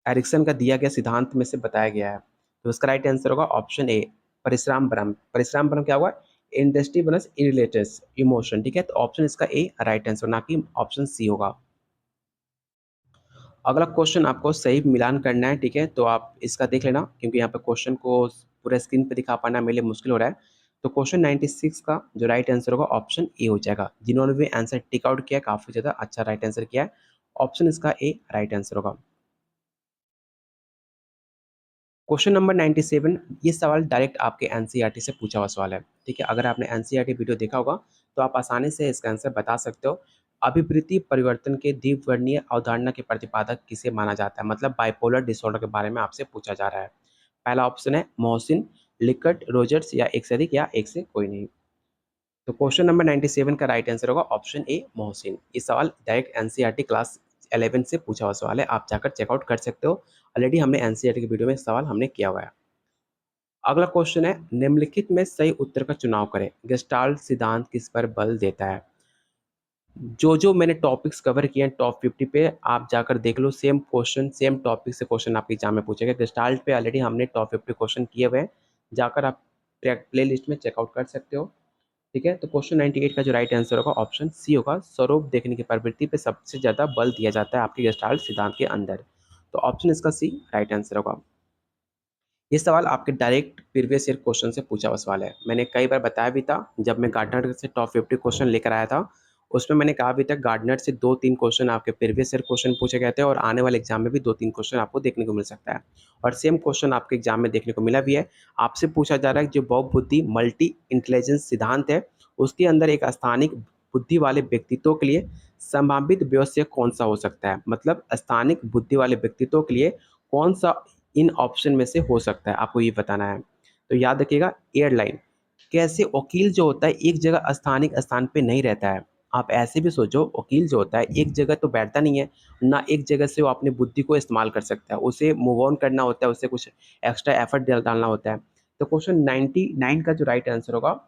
एरिक्सन का दिया गया सिद्धांत में से बताया गया है। तो उसका राइट आंसर होगा ऑप्शन ए, परिश्रम बनाम। परिश्रम बनाम क्या होगा, इंडस्ट्री बनस इरिलेटेस इमोशन। ठीक है। तो ऑप्शन इसका ए राइट आंसर, ना कि ऑप्शन सी होगा। अगला क्वेश्चन आपको सही मिलान करना है। ठीक है। तो आप इसका देख लेना, क्योंकि यहाँ पे क्वेश्चन को पूरा स्क्रीन पे दिखा पाना मेरे लिए मुश्किल हो रहा है। तो क्वेश्चन 96 का जो राइट आंसर होगा ऑप्शन ए हो जाएगा। जिन्होंने भी आंसर टिक आउट किया काफी ज्यादा अच्छा राइट आंसर किया है। ऑप्शन इसका ए राइट आंसर होगा। क्वेश्चन नंबर 97, ये सवाल डायरेक्ट आपके एनसीईआरटी से पूछा हुआ सवाल है। ठीक है। अगर आपने एनसीईआरटी वीडियो देखा होगा तो आप आसानी से इसका आंसर बता सकते हो। अभिवृत्ति परिवर्तन के द्विवर्णीय अवधारणा के प्रतिपादक किसे माना जाता है, मतलब बाइपोलर डिसऑर्डर के बारे में आपसे पूछा जा रहा है। पहला ऑप्शन है मोहसिन, लिकट, रोजर्स, या एक से अधिक या एक से कोई नहीं। तो क्वेश्चन नंबर 97 का राइट आंसर होगा ऑप्शन ए, मोहसिन। ये सवाल डायरेक्ट एनसीईआरटी क्लास 11 से पूछा हुआ सवाल है, आप जाकर चेकआउट कर सकते हो। ऑलरेडी हमने एनसीईआरटी की वीडियो में सवाल हमने किया हुआ है। अगला क्वेश्चन है, निम्नलिखित में सही उत्तर का चुनाव करें। गेस्टाल्ट सिद्धांत किस पर बल देता है। जो मैंने टॉपिक्स कवर किए हैं टॉप 50 पे, आप जाकर देख लो। सेम क्वेश्चन सेम टॉपिक से क्वेश्चन आपके एग्जाम में पूछेगा। गेस्टाल्ट पे ऑलरेडी हमने टॉप 50 क्वेश्चन किए हुए हैं, जाकर आप प्ले लिस्ट में चेकआउट कर सकते हो। ठीक है। तो क्वेश्चन 98 का जो राइट आंसर होगा ऑप्शन सी होगा। स्वरूप देखने की प्रवृत्ति पे सबसे ज्यादा बल दिया जाता है आपके गेस्टाल्ट सिद्धांत के अंदर। तो ऑप्शन इसका सी राइट आंसर होगा। ये सवाल आपके डायरेक्ट प्रीवियस ईयर क्वेश्चन से पूछा हुआ सवाल है। मैंने कई बार बताया भी था, जब मैं गार्डनर से टॉप 50 क्वेश्चन लेकर आया था उसमें मैंने कहा भी था गार्डनर से 2-3 क्वेश्चन आपके प्रीवियस ईयर क्वेश्चन पूछे गए थे, और आने वाले एग्जाम में भी 2-3 क्वेश्चन आपको देखने को मिल सकता है। और सेम क्वेश्चन आपके एग्जाम में देखने को मिला भी है। आपसे पूछा जा रहा है जो बहुबुद्धि मल्टी इंटेलिजेंस सिद्धांत है उसके अंदर एक स्थानिक बुद्धि वाले व्यक्तित्व के लिए संभावित व्यवसाय कौन सा हो सकता है। मतलब स्थानिक बुद्धि वाले व्यक्तित्व के लिए कौन सा इन ऑप्शन में से हो सकता है, आपको ये बताना है। तो याद रखिएगा, एयरलाइन। कैसे वकील जो होता है एक जगह स्थानिक स्थान पे नहीं रहता है। आप ऐसे भी सोचो, वकील जो होता है एक जगह तो बैठता नहीं है ना, एक जगह से वो अपनी बुद्धि को इस्तेमाल कर सकता है, उसे मूव ऑन करना होता है, उसे कुछ एक्स्ट्रा एफर्ट डालना होता है। तो क्वेश्चन 99 का जो राइट आंसर होगा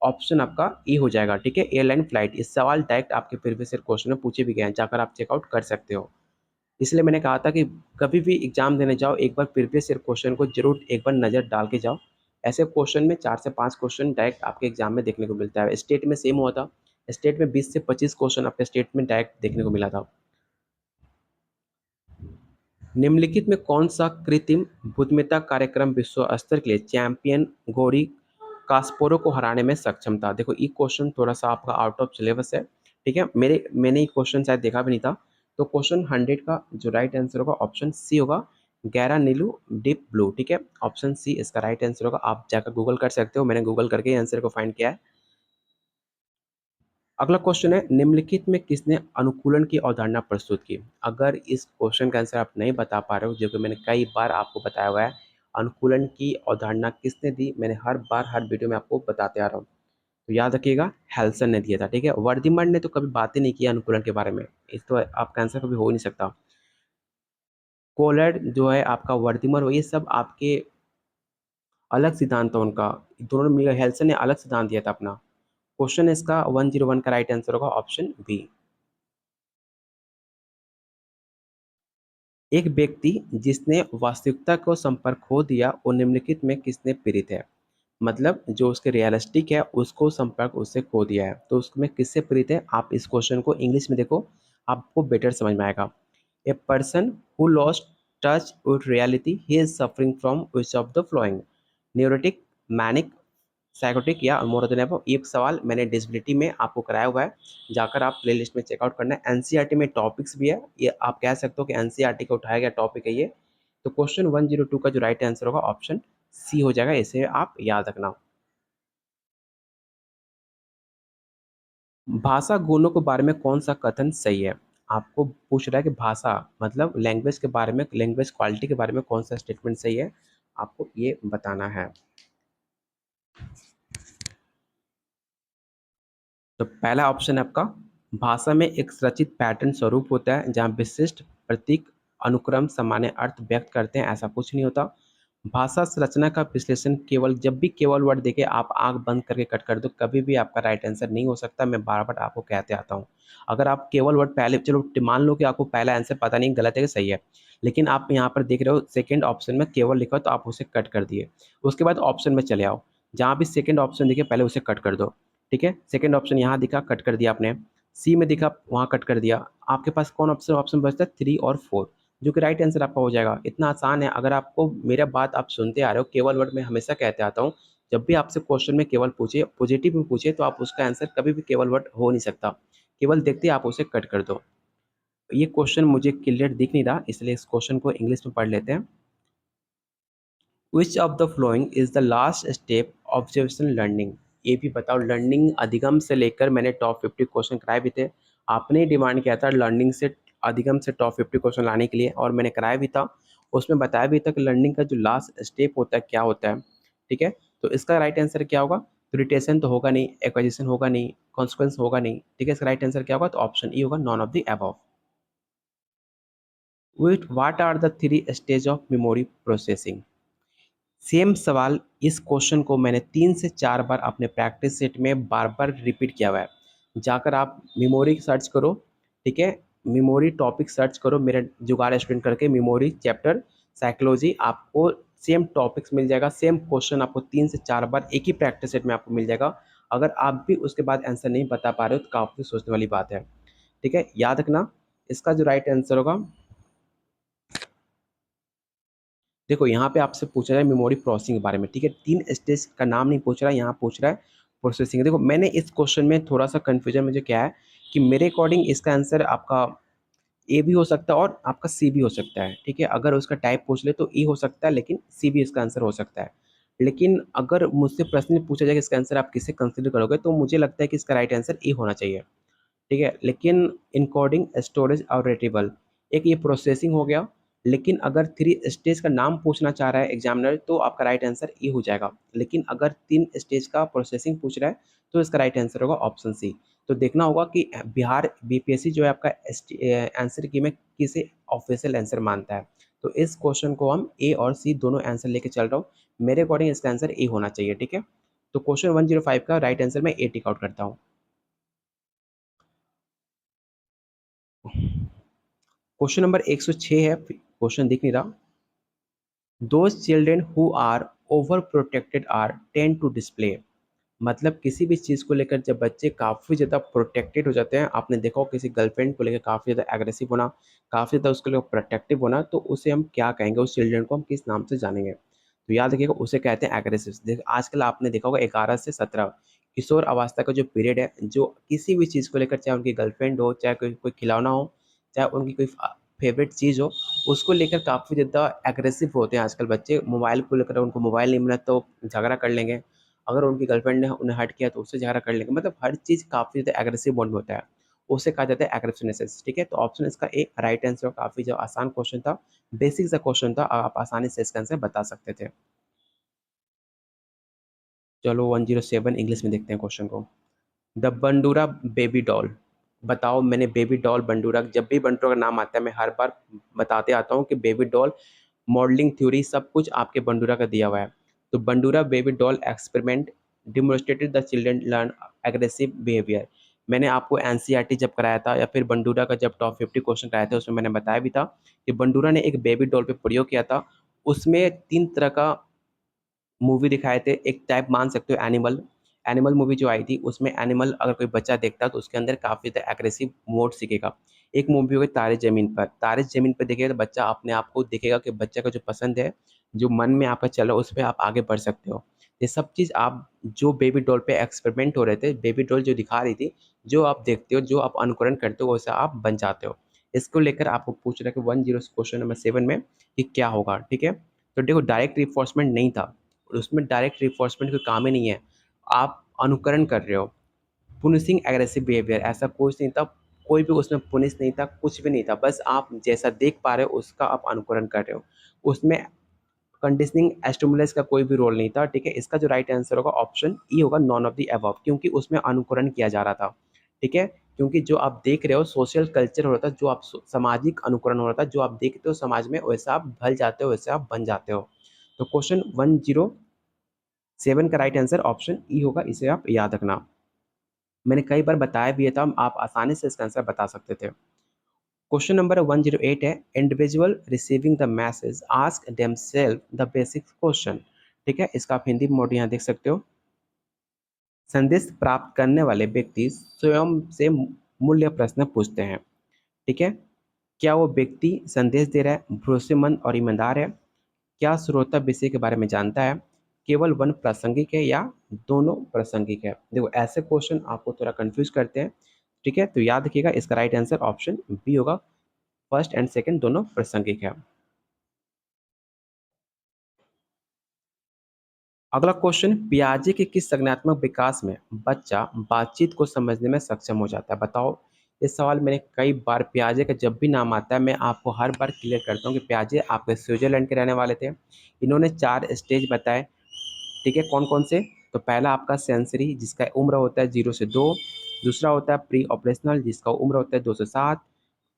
ऑप्शन आपका ए हो जाएगा। ठीक है। Airline flight. इस सवाल डायरेक्ट आपके प्रीवियस ईयर क्वेश्चन में पूछे भी गए हैं, जाकर आप चेकआउट कर सकते हो। इसलिए मैंने कहा था कि कभी भी एग्जाम देने जाओ एक बार प्रीवियस ईयर क्वेश्चन को जरूर एक बार नज़र डाल के जाओ। ऐसे क्वेश्चन में 4 से 5 क्वेश्चन डायरेक्ट आपके एग्जाम में देखने को मिलता है। स्टेट में सेम हुआ था, स्टेट में 20 से 25 क्वेश्चन आपके स्टेट में डायरेक्ट देखने को मिला था। निम्नलिखित में कौन सा कृत्रिम बुद्धिमत्ता कार्यक्रम विश्व स्तर के लिए चैंपियन गौरी कास्पोरो को हराने में सक्षम था। देखो ये क्वेश्चन थोड़ा सा आपका आउट ऑफ सिलेबस है। ठीक है। मैंने ये क्वेश्चन शायद देखा भी नहीं था। तो क्वेश्चन 100 का जो राइट आंसर होगा ऑप्शन सी होगा, गैरा नीलू डीप ब्लू। ठीक है। ऑप्शन सी इसका राइट आंसर होगा। आप जाकर गूगल कर सकते हो, मैंने गूगल करके आंसर को फाइंड किया है। अगला क्वेश्चन है, निम्नलिखित में किसने अनुकूलन की अवधारणा प्रस्तुत की। अगर इस क्वेश्चन का आंसर आप नहीं बता पा रहे हो, जो कि मैंने कई बार आपको बताया हुआ है, अनुकूलन की अवधारणा किसने दी, मैंने हर बार हर वीडियो में आपको बताते आ रहा हूँ। तो याद रखिएगा हेल्सन ने दिया था, ठीक है। वर्धमान ने तो कभी बात ही नहीं किया अनुकूलन के बारे में, इस तो आपका आंसर कभी हो ही नहीं सकता। कोलर जो है आपका, वर्धमान हो, ये सब आपके अलग सिद्धांत है उनका, दोनों मिलकर हेल्सन ने अलग सिद्धांत दिया था अपना। क्वेश्चन इसका 101 का राइट आंसर होगा ऑप्शन बी। एक व्यक्ति जिसने वास्तविकता को संपर्क खो दिया वो निम्नलिखित में किसने पीड़ित है। मतलब जो उसके रियलिस्टिक है उसको संपर्क उससे खो दिया है, तो उसमें किससे पीड़ित है। आप इस क्वेश्चन को इंग्लिश में देखो, आपको बेटर समझ में आएगा। A person who lost touch with reality he is suffering from which of the flowing, neurotic, manic, psychotic या मोर देन अबव। ये सवाल मैंने डिसेबिलिटी में आपको कराया हुआ है, जाकर आप प्लेलिस्ट में चेकआउट करना है। एनसीईआरटी में टॉपिक्स भी है, ये आप कह सकते हो कि एनसीईआरटी का उठाया गया टॉपिक है ये। तो क्वेश्चन 102 का जो राइट आंसर होगा ऑप्शन सी हो जाएगा, इसे आप याद रखना। भाषा गुणों के बारे में कौन सा कथन सही है। आपको पूछ रहा है कि भाषा मतलब लैंग्वेज के बारे में, लैंग्वेज क्वालिटी के बारे में कौन सा स्टेटमेंट सही है, आपको ये बताना है। तो पहला ऑप्शन है आपका, भाषा में एक संरचित पैटर्न स्वरूप होता है जहाँ विशिष्ट प्रतीक, अनुक्रम, सामान्य अर्थ व्यक्त करते हैं, ऐसा कुछ नहीं होता। भाषा संरचना का विश्लेषण केवल जब भी केवल वर्ड देखे आप आंख बंद करके कट कर दो, कभी भी आपका राइट आंसर नहीं हो सकता। मैं बार बार आपको कहते आता हूँ, अगर आप केवल वर्ड पहले, चलो मान लो कि आपको पहला आंसर पता नहीं गलत है कि सही है, लेकिन आप यहाँ पर देख रहे हो सेकंड ऑप्शन में केवल लिखा हो तो आप उसे कट कर दिए। उसके बाद ऑप्शन में चले आओ, जहाँ भी सेकंड ऑप्शन दिखे पहले उसे कट कर दो, ठीक है। सेकंड ऑप्शन यहाँ दिखा, कट कर दिया आपने। सी में दिखा, वहाँ कट कर दिया। आपके पास कौन ऑप्शन ऑप्शन बचता है, 3 और 4, जो कि राइट आंसर आपका हो जाएगा। इतना आसान है। अगर आपको मेरा बात आप सुनते आ रहे हो, केवल वर्ड में हमेशा कहते आता हूँ, जब भी आपसे क्वेश्चन में केवल पूछे, पॉजिटिव में पूछे, तो आप उसका आंसर कभी भी केवल वर्ड हो नहीं सकता। केवल देखते ही आप उसे कट कर दो। ये क्वेश्चन मुझे क्लियर दिख नहीं रहा, इसलिए इस क्वेश्चन को इंग्लिश में पढ़ लेते हैं। Which of the following is the last step observation learning. ये भी बताओ, लर्निंग अधिगम से लेकर मैंने टॉप 50 क्वेश्चन कराए भी थे। आपने डिमांड किया था लर्निंग से अधिगम से टॉप 50 क्वेश्चन लाने के लिए, और मैंने कराया भी था। उसमें बताया भी था कि लर्निंग का जो लास्ट स्टेप होता है क्या होता है, ठीक है। तो इसका राइट आंसर क्या होगा, तो रिटेशन तो होगा नहीं, एक्विजिशन होगा नहीं, कॉन्सिक्वेंस होगा नहीं, ठीक है। इसका राइट आंसर क्या होगा, तो ऑप्शन ई होगा, none of the above. With what are the 3 stage of memory processing. Same सवाल, इस क्वेश्चन को मैंने 3 से 4 बार अपने प्रैक्टिस सेट में बार बार रिपीट किया हुआ है। जाकर आप मेमोरी सर्च करो, ठीक है। मेमोरी टॉपिक सर्च करो, मेरा जुगाड़ स्टूडेंट करके मेमोरी चैप्टर साइकोलॉजी, आपको सेम टॉपिक्स मिल जाएगा। सेम क्वेश्चन आपको 3 से 4 बार एक ही प्रैक्टिस सेट में आपको मिल जाएगा। अगर आप भी उसके बाद आंसर नहीं बता पा रहे हो तो काफ़ी सोचने वाली बात है, ठीक है। याद रखना, इसका जो राइट आंसर होगा, देखो यहाँ पे आपसे पूछा जाए मेमोरी प्रोसेसिंग के बारे में, ठीक है। 3 स्टेज का नाम नहीं पूछ रहा है, यहाँ पूछ रहा है प्रोसेसिंग। देखो मैंने इस क्वेश्चन में थोड़ा सा कन्फ्यूजन मुझे क्या है कि मेरे अकॉर्डिंग इसका आंसर आपका ए भी हो सकता है और आपका सी भी हो सकता है, ठीक है। अगर उसका टाइप पूछ ले तो ई हो सकता है, लेकिन सी भी इसका आंसर हो सकता है। लेकिन अगर मुझसे प्रश्न पूछा जाए कि इसका आंसर आप किसे कंसिडर करोगे, तो मुझे लगता है कि इसका राइट आंसर ई होना चाहिए, ठीक है। लेकिन इनकोडिंग, स्टोरेज और रिट्रीवल, एक ये प्रोसेसिंग हो गया। लेकिन अगर 3 स्टेज का नाम पूछना चाह रहा है एग्जामिनर, तो आपका राइट आंसर ई हो जाएगा। लेकिन अगर 3 स्टेज का प्रोसेसिंग पूछ रहा है, तो इसका राइट आंसर होगा ऑप्शन सी। तो देखना होगा कि बिहार बीपीएससी जो है आपका आंसर की में किसे ऑफिशियल आंसर मानता है। तो इस क्वेश्चन को हम ए और सी दोनों आंसर लेके चल रहा हूँ। मेरे अकॉर्डिंग इसका आंसर ए होना चाहिए, ठीक है। तो क्वेश्चन 105 का राइट आंसर मैं ए टिक आउट करता हूँ। क्वेश्चन नंबर 106 है, क्वेश्चन दिख नहीं रहा। Those children who are over protected are tend to display. मतलब किसी भी चीज़ को लेकर जब बच्चे काफ़ी ज़्यादा प्रोटेक्टेड हो जाते हैं, आपने देखा हो किसी गर्लफ्रेंड को लेकर काफ़ी ज़्यादा एग्रेसिव होना, काफ़ी ज़्यादा उसके लिए प्रोटेक्टिव होना, तो उसे हम क्या कहेंगे, उस चिल्ड्रन को हम किस नाम से जानेंगे। तो याद रखिएगा, उसे कहते हैं एग्रेसिव। देख आजकल आपने देखा होगा 11 से 17 किशोर अवस्था का जो पीरियड है, जो किसी भी चीज़ को लेकर, चाहे उनकी गर्लफ्रेंड हो, चाहे कोई कोई खिलौना हो, चाहे उनकी कोई फेवरेट चीज़ हो, उसको लेकर काफ़ी ज़्यादा एग्रेसिव होते हैं आजकल बच्चे। मोबाइल को लेकर उनको मोबाइल नहीं मिला तो झगड़ा कर लेंगे, अगर उनकी गर्लफ्रेंड ने उन्हें हर्ट किया तो उससे झगड़ा कर लेंगे। मतलब हर चीज़ काफ़ी ज़्यादा एग्रेसिव मोड में होता है, उसे कहा जाता है एग्रेसिवनेस, ठीक है। तो ऑप्शन इसका ए राइट आंसर, काफ़ी जो आसान क्वेश्चन था, बेसिक सा क्वेश्चन था, आप आसानी से इसका आंसर बता सकते थे। चलो 107 इंग्लिश में देखते हैं क्वेश्चन को। The Bandura baby doll. बताओ, मैंने बेबी डॉल बंडूरा, जब भी बंडूरा का नाम आता है मैं हर बार बताते आता हूँ कि बेबी डॉल मॉडलिंग थ्योरी सब कुछ आपके बंडूरा का दिया हुआ है। तो Bandura baby doll experiment demonstrated the children learn aggressive behaviour. मैंने आपको एनसीईआरटी जब कराया था या फिर बंडूरा का जब टॉप 50 क्वेश्चन कराया था उसमें मैंने बताया भी था कि बंडूरा ने एक बेबी डॉल पे प्रयोग किया था। उसमें 3 तरह का मूवी दिखाए थे। एक टाइप मान सकते हो एनिमल, एनिमल मूवी जो आई थी उसमें एनिमल अगर कोई बच्चा देखता है तो उसके अंदर काफ़ी ज़्यादा एग्रेसिव मोड सीखेगा। एक मूवी हो गई तारे ज़मीन पर। तारे ज़मीन पर देखिएगा तो बच्चा अपने आप को दिखेगा कि बच्चे का जो पसंद है, जो मन में आपका चल रहा है उस पे आप आगे बढ़ सकते हो। ये सब चीज़ आप जो बेबी डॉल पे एक्सपेरिमेंट हो रहे थे, बेबी डॉल जो दिखा रही थी, जो आप देखते हो, जो आप अनुकरण करते हो वैसा आप बन जाते हो। इसको लेकर आपको पूछ रहा है कि 10 क्वेश्चन नंबर 7 में कि क्या होगा, ठीक है? तो देखो डायरेक्ट रिइंफोर्समेंट नहीं था। और उसमें डायरेक्ट रिइंफोर्समेंट का काम ही नहीं है। आप अनुकरण कर रहे हो। पुनिशिंग एग्रेसिव बिहेवियर ऐसा कुछ नहीं था। कोई भी उसमें पुनिश नहीं था, कुछ भी नहीं था। बस आप जैसा देख पा रहे हो उसका आप अनुकरण कर रहे हो। उसमें कंडीशनिंग स्टिमुलस का कोई भी रोल नहीं था, ठीक है? इसका जो राइट आंसर होगा ऑप्शन ई होगा, नॉन ऑफ द अबव, क्योंकि उसमें अनुकरण किया जा रहा था, ठीक है? क्योंकि जो आप देख रहे हो सोशल कल्चर हो रहा था, जो आप सामाजिक अनुकरण हो रहा था, जो आप देखते हो समाज में वैसा आप ढल जाते हो, वैसे आप बन जाते हो। तो क्वेश्चन 107 का राइट आंसर ऑप्शन ई होगा, इसे आप याद रखना। मैंने कई बार बताया भी था, आप आसानी से इसका आंसर बता सकते थे। क्वेश्चन नंबर 108 है, individual receiving the message ask themselves the basic question. ठीक है, इसका आप हिंदी मोड यहाँ देख सकते हो। संदेश प्राप्त करने वाले व्यक्ति स्वयं से मूल्य प्रश्न पूछते हैं, ठीक है? क्या वो व्यक्ति संदेश दे रहा है भरोसेमंद और ईमानदार है? क्या श्रोता विषय के बारे में जानता है? केवल वन प्रासंगिक है या दोनों प्रासंगिक है? देखो ऐसे क्वेश्चन आपको थोड़ा कंफ्यूज करते हैं, ठीक है? तो याद रखिएगा इसका राइट आंसर ऑप्शन बी होगा, फर्स्ट एंड सेकंड दोनों प्रासंगिक है। अगला क्वेश्चन, पियाजे के किस संज्ञानात्मक विकास में बच्चा बातचीत को समझने में सक्षम हो जाता है? बताओ। ये सवाल मैंने कई बार, पियाजे का जब भी नाम आता है मैं आपको हर बार क्लियर करता हूँ कि पियाजे आपके स्विट्जरलैंड के रहने वाले थे। इन्होंने 4 स्टेज बताए, ठीक है? कौन-कौन से? तो पहला आपका सेंसरी जिसका उम्र होता है 0 से 2, दूसरा होता है प्री ऑपरेशनल जिसका उम्र होता है 2 से 7,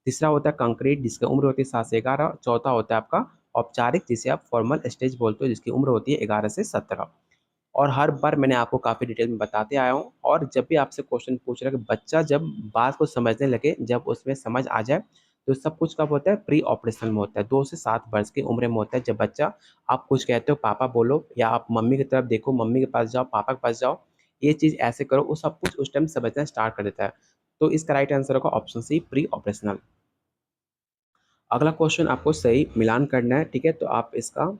तीसरा होता है कंक्रीट जिसकी उम्र होती है 7 से 11, चौथा होता है आपका औपचारिक जिसे आप फॉर्मल स्टेज बोलते हो जिसकी उम्र होती है 11 से 17। और हर बार मैंने आपको काफ़ी डिटेल में बताते आया हूँ, और जब भी आपसे क्वेश्चन पूछ रहा है कि बच्चा जब बात को समझने लगे, जब उसमें समझ आ जाए, तो सब कुछ कब होता है? प्री ऑपरेशन में होता है, 2 से 7 वर्ष की उम्र में होता है। जब बच्चा, आप कुछ कहते हो पापा बोलो या आप मम्मी की तरफ देखो, मम्मी के पास जाओ, पापा के पास जाओ, ये चीज़ ऐसे करो, वो सब कुछ उस टाइम समझना स्टार्ट कर देता है। तो इसका राइट आंसर होगा ऑप्शन सी, प्री ऑपरेशनल। अगला क्वेश्चन आपको सही मिलान करना है, ठीक है? तो आप इसका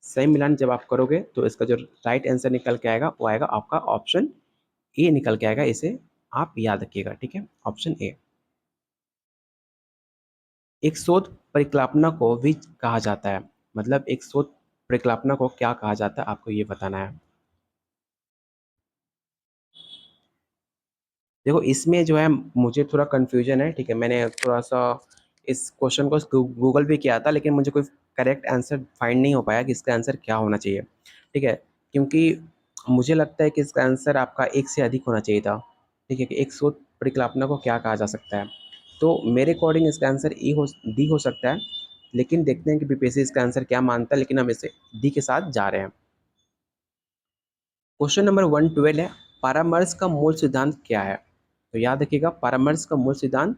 सही मिलान जब आप करोगे तो इसका जो राइट आंसर निकल के आएगा वो आएगा आपका ऑप्शन ए निकल के आएगा, इसे आप याद रखिएगा, ठीक है? Option A. एक शोध परिकल्पना को भी कहा जाता है, मतलब एक शोध परिकल्पना को क्या कहा जाता है आपको ये बताना है। देखो इसमें जो है मुझे थोड़ा कन्फ्यूजन है, ठीक है? मैंने थोड़ा सा इस क्वेश्चन को गूगल भी किया था, लेकिन मुझे कोई करेक्ट आंसर फाइंड नहीं हो पाया कि इसका आंसर क्या होना चाहिए, ठीक है? क्योंकि मुझे लगता है कि इसका आंसर आपका एक से अधिक होना चाहिए था, ठीक है? कि एक शोध परिकल्पना को क्या कहा जा सकता है। तो मेरे अकॉर्डिंग इसका आंसर ई हो, डी हो सकता है, लेकिन देखते हैं कि बीपीएससी इसका आंसर क्या मानता है, लेकिन हम इसे डी के साथ जा रहे हैं। क्वेश्चन नंबर 112 है, परामर्श का मूल सिद्धांत क्या है? तो याद रखिएगा, परामर्श का मूल सिद्धांत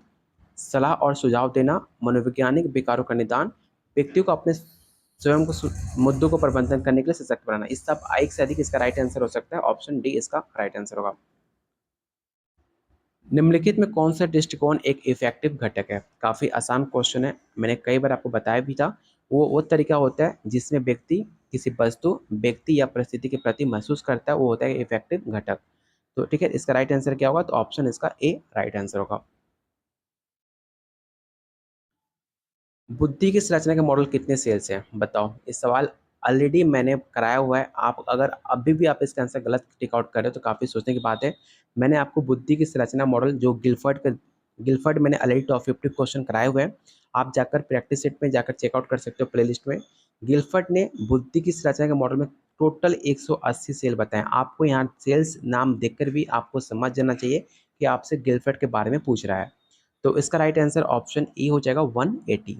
सलाह और सुझाव देना, मनोवैज्ञानिक विकारों का निदान, व्यक्तियों को अपने स्वयं को मुद्दों को प्रबंधन करने के लिए सशक्त बनाना। इस सब एक से अधिक इसका राइट आंसर हो सकता है, ऑप्शन डी इसका राइट आंसर होगा। निम्नलिखित में कौन सा दृष्टिकोण एक इफेक्टिव घटक है? काफ़ी आसान क्वेश्चन है, मैंने कई बार आपको बताया भी था। वो तरीका होता है जिसमें व्यक्ति किसी वस्तु, व्यक्ति या परिस्थिति के प्रति महसूस करता है, वो होता है इफेक्टिव घटक। तो ठीक है, इसका राइट आंसर क्या होगा? तो ऑप्शन इसका ए राइट आंसर होगा। बुद्धि की संरचना के मॉडल कितने सेल्स हैं? बताओ। इस सवाल ऑलरेडी मैंने कराया हुआ है, आप अगर अभी भी आप इसका आंसर गलत टिक आउट कर रहे हो तो काफ़ी सोचने की बात है। मैंने आपको बुद्धि की संरचना मॉडल जो गिलफर्ड मैंने ऑलरेडी टॉप 50 क्वेश्चन कराए हुए हैं, आप जाकर प्रैक्टिस सेट में जाकर चेकआउट कर सकते हो प्लेलिस्ट में। गिलफर्ड ने बुद्धि की संरचना के मॉडल में टोटल 180 सेल बताएं। आपको यहाँ सेल्स नाम देखकर भी आपको समझ जाना चाहिए कि आपसे गिलफेड के बारे में पूछ रहा है। तो इसका राइट आंसर ऑप्शन ई हो जाएगा 180।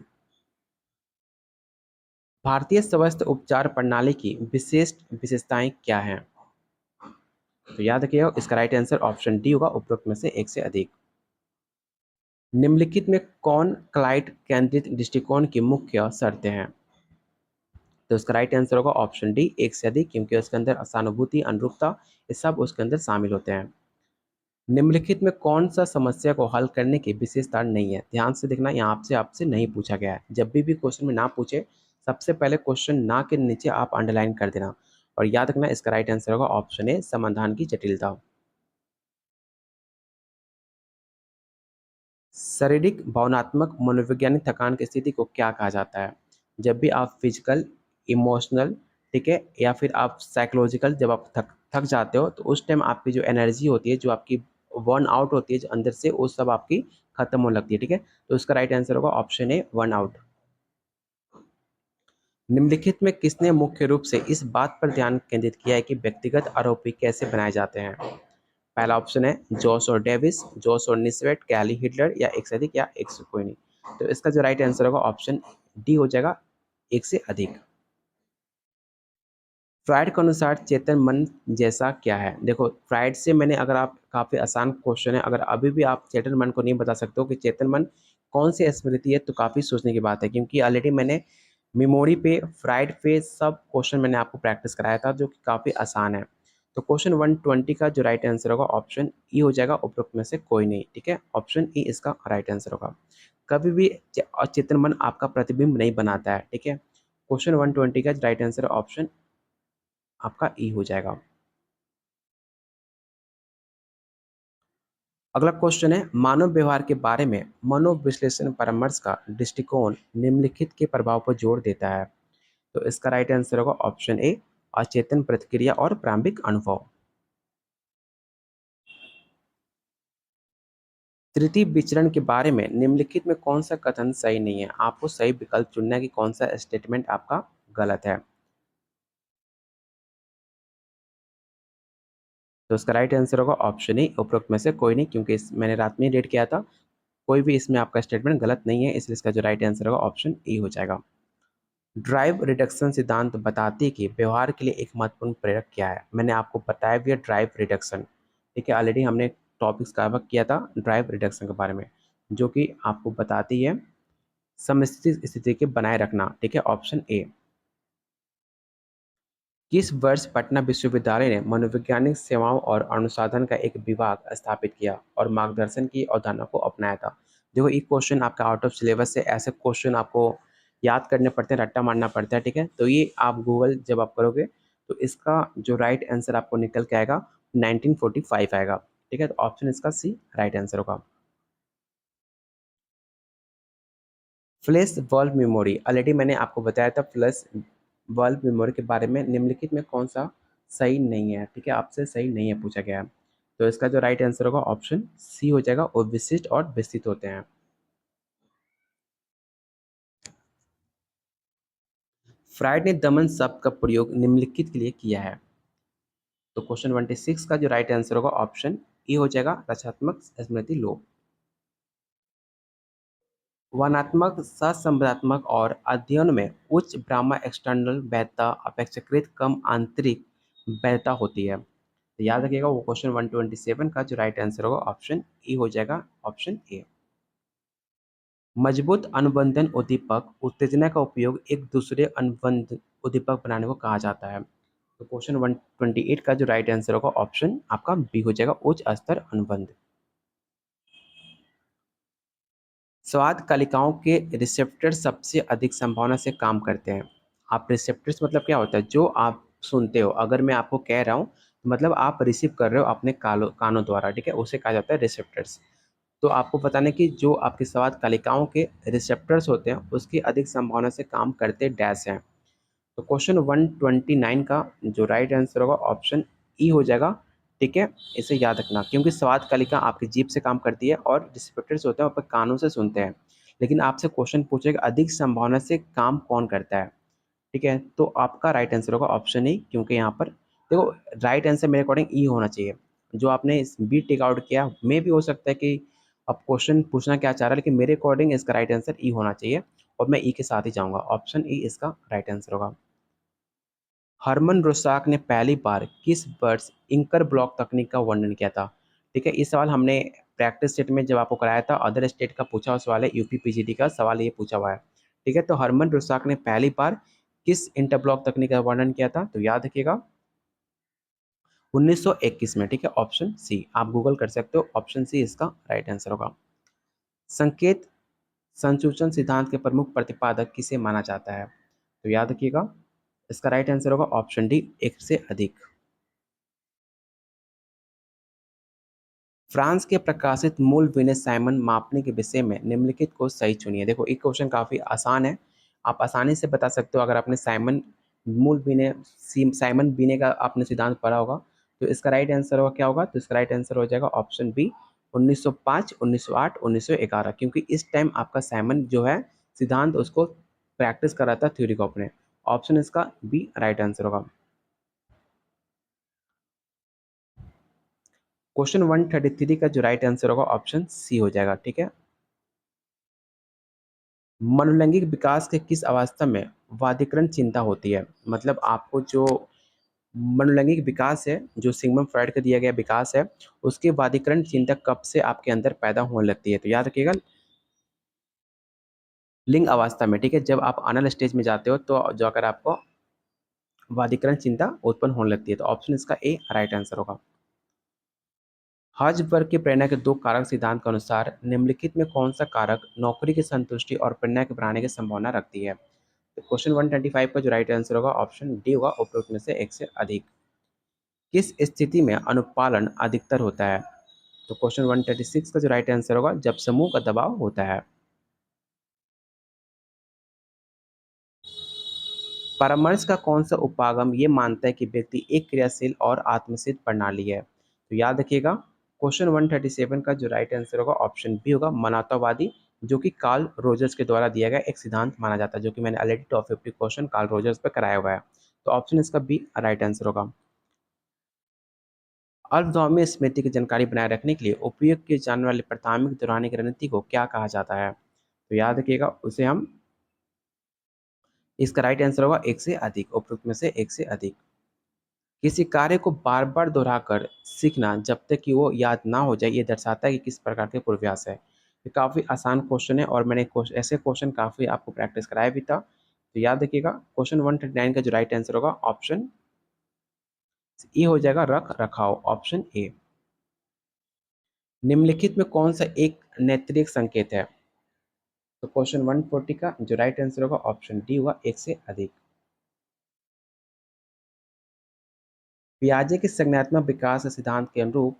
भारतीय स्वास्थ्य उपचार प्रणाली की विशिष्ट विशेषताएं क्या हैं? तो याद रखिएगा इसका राइट आंसर ऑप्शन डी होगा, उपरोक्त में से एक से अधिक। निम्नलिखित में कौन क्लाइंट केंद्रित दृष्टिकोण की मुख्य शर्तें हैं? तो इसका राइट आंसर होगा ऑप्शन डी, एक से अधिक, क्योंकि उसके अंदर सहानुभूति, अनुरूपता, ये सब उसके अंदर शामिल होते हैं। निम्नलिखित में कौन सा समस्या को हल करने की विशेषता नहीं है? ध्यान से देखना, यहाँ आपसे आपसे नहीं पूछा गया है। जब भी क्वेश्चन में ना पूछे, सबसे पहले क्वेश्चन ना के नीचे आप अंडरलाइन कर देना। और याद रखना इसका राइट आंसर होगा ऑप्शन ए, समाधान की जटिलता। शारीरिक, भावनात्मक, मनोवैज्ञानिक थकान की स्थिति को क्या कहा जाता है? जब भी आप फिजिकल, इमोशनल, ठीक है, या फिर आप साइकोलॉजिकल, जब आप थक थक जाते हो तो उस टाइम आपकी जो एनर्जी होती है, जो आपकी वर्न आउट होती है जो अंदर से, वो सब आपकी खत्म होने लगती है। ठीक है, तो उसका राइट आंसर होगा ऑप्शन ए, वर्न आउट। निम्नलिखित में किसने मुख्य रूप से इस बात पर ध्यान केंद्रित किया है कि व्यक्तिगत आरोपी कैसे बनाए जाते हैं? पहला ऑप्शन है जोस और डेविस, जोस और निस्वेट, कैली हिटलर, या एक से अधिक, या एक से कोई नहीं। तो इसका जो राइट आंसर होगा ऑप्शन डी हो जाएगा, एक से अधिक। फ्राइड के अनुसार चेतन मन जैसा क्या है? देखो, फ्राइड से मैंने, अगर आप, काफ़ी आसान क्वेश्चन है, अगर अभी भी आप चेतन मन को नहीं बता सकते हो कि चेतन मन कौन सी स्मृति है, तो काफ़ी सोचने की बात है, क्योंकि ऑलरेडी मैंने मेमोरी पे, फ्राइड पे सब क्वेश्चन मैंने आपको प्रैक्टिस कराया था, जो कि काफ़ी आसान है। तो क्वेश्चन 120 का जो राइट आंसर होगा ऑप्शन ई हो जाएगा, उपरोक्त में से कोई नहीं। ठीक है, ऑप्शन ई इसका राइट आंसर होगा। कभी भी चेतन मन आपका प्रतिबिंब नहीं बनाता है। ठीक है, क्वेश्चन 120 का राइट आंसर ऑप्शन आपका ई हो जाएगा। अगला क्वेश्चन है, मानव व्यवहार के बारे में मनोविश्लेषण परामर्श का दृष्टिकोण निम्नलिखित के प्रभाव पर जोर देता है? तो इसका राइट आंसर होगा ऑप्शन ए, अचेतन प्रतिक्रिया और प्रारंभिक अनुभव। तृतीय विचरण के बारे में निम्नलिखित में कौन सा कथन सही नहीं है? आपको सही विकल्प चुनना है कि कौन सा स्टेटमेंट आपका गलत है। तो इसका राइट आंसर होगा ऑप्शन ए, उपरोक्त में से कोई नहीं, क्योंकि मैंने रात में रेड किया था, कोई भी इसमें आपका स्टेटमेंट गलत नहीं है, इसलिए इसका जो राइट आंसर होगा ऑप्शन ई हो जाएगा। ड्राइव रिडक्शन सिद्धांत बताती है कि व्यवहार के लिए एक महत्वपूर्ण प्रेरक क्या है? मैंने आपको बताया भी है ड्राइव रिडक्शन। ठीक है, ऑलरेडी हमने टॉपिक्स कवर किया था ड्राइव रिडक्शन के बारे में, जो कि आपको बताती है समस्थिति स्थिति के बनाए रखना। ठीक है, ऑप्शन ए। किस वर्ष पटना विश्वविद्यालय ने मनोवैज्ञानिक सेवाओं और अनुसंधान का एक विभाग स्थापित किया और मार्गदर्शन की अवधारणा को अपनाया था? देखो, ये क्वेश्चन आपका आउट ऑफ सिलेबस है, ऐसे क्वेश्चन आपको याद करने पड़ते हैं, रट्टा मारना पड़ता है। ठीक है, तो ये आप गूगल जब आप करोगे तो इसका जो राइट आंसर आपको निकल के आएगा 1945 आएगा। ठीक है, तो ऑप्शन इसका सी राइट आंसर होगा। फ्लैश बल्ब मेमोरी, ऑलरेडी मैंने आपको बताया था फ्लैश बल्ब मेमोरी के बारे में, निम्नलिखित में कौन सा सही नहीं है? ठीक है, आपसे सही नहीं है पूछा गया है। तो इसका जो राइट आंसर होगा ऑप्शन सी हो जाएगा, और विशिष्ट और विस्तृत होते हैं। फ्राइड ने दमन शब्द का प्रयोग निम्नलिखित के लिए किया है? तो क्वेश्चन 26 का जो राइट आंसर होगा ऑप्शन ई हो जाएगा, रचनात्मक स्मृति लोप। वर्णनात्मक, सहसंबंधात्मक और अध्ययन में उच्च ब्राह्मा एक्सटर्नल वैधता अपेक्षाकृत कम आंतरिक वैधता होती है। तो याद रखिएगा, वो क्वेश्चन 127 का जो राइट आंसर होगा ऑप्शन ई हो जाएगा, ऑप्शन ए। मजबूत अनुबंधन उद्दीपक उत्तेजना का उपयोग एक दूसरे अनुबंध उद्दीपक बनाने को कहा जाता है? तो क्वेश्चन 128 का जो राइट आंसर होगा ऑप्शन आपका बी हो जाएगा, उच्च स्तर अनुबंध। स्वाद कलिकाओं के रिसेप्टर सबसे अधिक संभावना से काम करते हैं। आप रिसेप्टर्स मतलब क्या होता है? जो आप सुनते हो, अगर मैं आपको कह रहा हूँ तो मतलब आप रिसीव कर रहे हो अपने कानों द्वारा। ठीक है, उसे कहा जाता है रिसेप्टर्स। तो आपको बताना कि जो आपकी स्वाद कलिकाओं के रिसेप्टर्स होते हैं उसकी अधिक संभावना से काम करते डैश हैं। तो क्वेश्चन 129 का जो राइट आंसर होगा ऑप्शन ई हो जाएगा। ठीक है, इसे याद रखना, क्योंकि स्वाद कलिका आपकी जीभ से काम करती है और रिसेप्टर्स होते हैं वो कानों से सुनते हैं। लेकिन आपसे क्वेश्चन पूछेगा अधिक संभावना से काम कौन करता है? ठीक है, तो आपका राइट आंसर होगा ऑप्शन ए, क्योंकि यहाँ पर देखो राइट आंसर मेरे अकॉर्डिंग ई होना चाहिए। जो आपने बी टेक आउट किया मे भी हो सकता है कि अब क्वेश्चन पूछना क्या चाह रहा है, लेकिन मेरे अकॉर्डिंग इसका राइट आंसर ई होना चाहिए और मैं ई के साथ ही जाऊंगा। ऑप्शन ई इसका राइट आंसर होगा। हरमन रोसाक ने पहली बार किस वर्ष इंकर ब्लॉक तकनीक का वर्णन किया था? ठीक है, इस सवाल हमने प्रैक्टिस सेट में जब आपको कराया था, अदर स्टेट का पूछा हुआ सवाल है, यूपी पीजीडी का सवाल ये पूछा हुआ है। ठीक है, तो हरमन रोसाक ने पहली बार किस इंटर ब्लॉक तकनीक का वर्णन किया था? तो याद रखिएगा 1921 में। ठीक है, ऑप्शन सी आप गूगल कर सकते हो, ऑप्शन सी इसका राइट आंसर होगा। संकेत संसूचन सिद्धांत के प्रमुख प्रतिपादक किसे माना जाता है? तो याद रखिएगा इसका राइट आंसर होगा ऑप्शन डी, एक से अधिक। फ्रांस के प्रकाशित मूल विनय साइमन मापने के विषय में निम्नलिखित को सही चुनिए। देखो ये क्वेश्चन काफी आसान है, आप आसानी से बता सकते हो अगर आपने साइमन मूल विनय साइमन विनय का आपने सिद्धांत पढ़ा होगा। तो इसका राइट आंसर होगा क्या होगा? तो इसका राइट आंसर हो जाएगा ऑप्शन बी, 1905, 1908, 1911, क्योंकि इस टाइम आपका साइमन जो है सिद्धांत उसको प्रैक्टिस कर रहा था थ्योरी को अपने। ऑप्शन इसका बी राइट आंसर होगा। क्वेश्चन 133 का जो राइट आंसर होगा ऑप्शन सी हो जाएगा। ठीक है, मनोलैंगिक विकास के किस अवस्था में वादिकरण चिंता होती है? मतलब आपको जो मनोलैंगिक विकास है, जो सिग्मंड फ्रॉइड का दिया गया विकास है, उसके वादिकरण चिंता कब से आपके अंदर पैदा होने लगती है? तो याद रखिएगा लिंग अवस्था में। ठीक है, जब आप अनल स्टेज में जाते हो तो जो अगर आपको वादिकरण चिंता उत्पन्न होने लगती है। तो ऑप्शन इसका ए राइट आंसर होगा। हर्ट्जबर्ग की प्रेरणा के दो कारक सिद्धांत के अनुसार निम्नलिखित में कौन सा कारक नौकरी की संतुष्टि और प्रेरणा के बढ़ाने की संभावना रखती है? तो क्वेश्चन 125 का जो राइट आंसर होगा ऑप्शन डी होगा, उपरोक्त में से एक से अधिक। किस स्थिति में अनुपालन अधिकतर होता है? तो क्वेश्चन 136 का जो राइट आंसर होगा जब समूह का दबाव होता है। परामर्श का कौन सा उपागम ये मानता है कि व्यक्ति एक क्रियाशील और आत्मसिद्ध प्रणाली है? तो याद रखिएगा क्वेश्चन 137 का जो राइट आंसर होगा ऑप्शन बी होगा, मानवतावादी, जो कि कार्ल रोजर्स के द्वारा दिया गया एक सिद्धांत माना जाता है, जो कि मैंने already top 50 question Carl Rogers पे कराया हुआ है। तो ऑप्शन इसका बी राइट आंसर होगा। अल्पधर्मी स्मृति की जानकारी बनाए रखने के लिए उपयोग किए जाने वाले प्राथमिक दोहराने की रणनीति को क्या कहा जाता है? तो याद रखिएगा उसे हम, इसका राइट आंसर होगा एक से अधिक, उपयुक्त में से एक से अधिक। किसी कार्य को बार बार दोहराकर सीखना जब तक कि वो याद ना हो जाए, ये दर्शाता है कि किस प्रकार के पूर्वाभ्यास है। ये काफ़ी आसान क्वेश्चन है और मैंने ऐसे क्वेश्चन काफ़ी आपको प्रैक्टिस कराया भी था। तो याद रखिएगा क्वेश्चन 139 का जो राइट आंसर होगा ऑप्शन ए हो जाएगा, रख रखाव, ऑप्शन ए। निम्नलिखित में कौन सा एक नेत्रिक संकेत है? तो क्वेश्चन 140 का जो राइट आंसर होगा ऑप्शन डी हुआ, एक से अधिक। पियाजे के संज्ञानात्मक विकास सिद्धांत के अनुरूप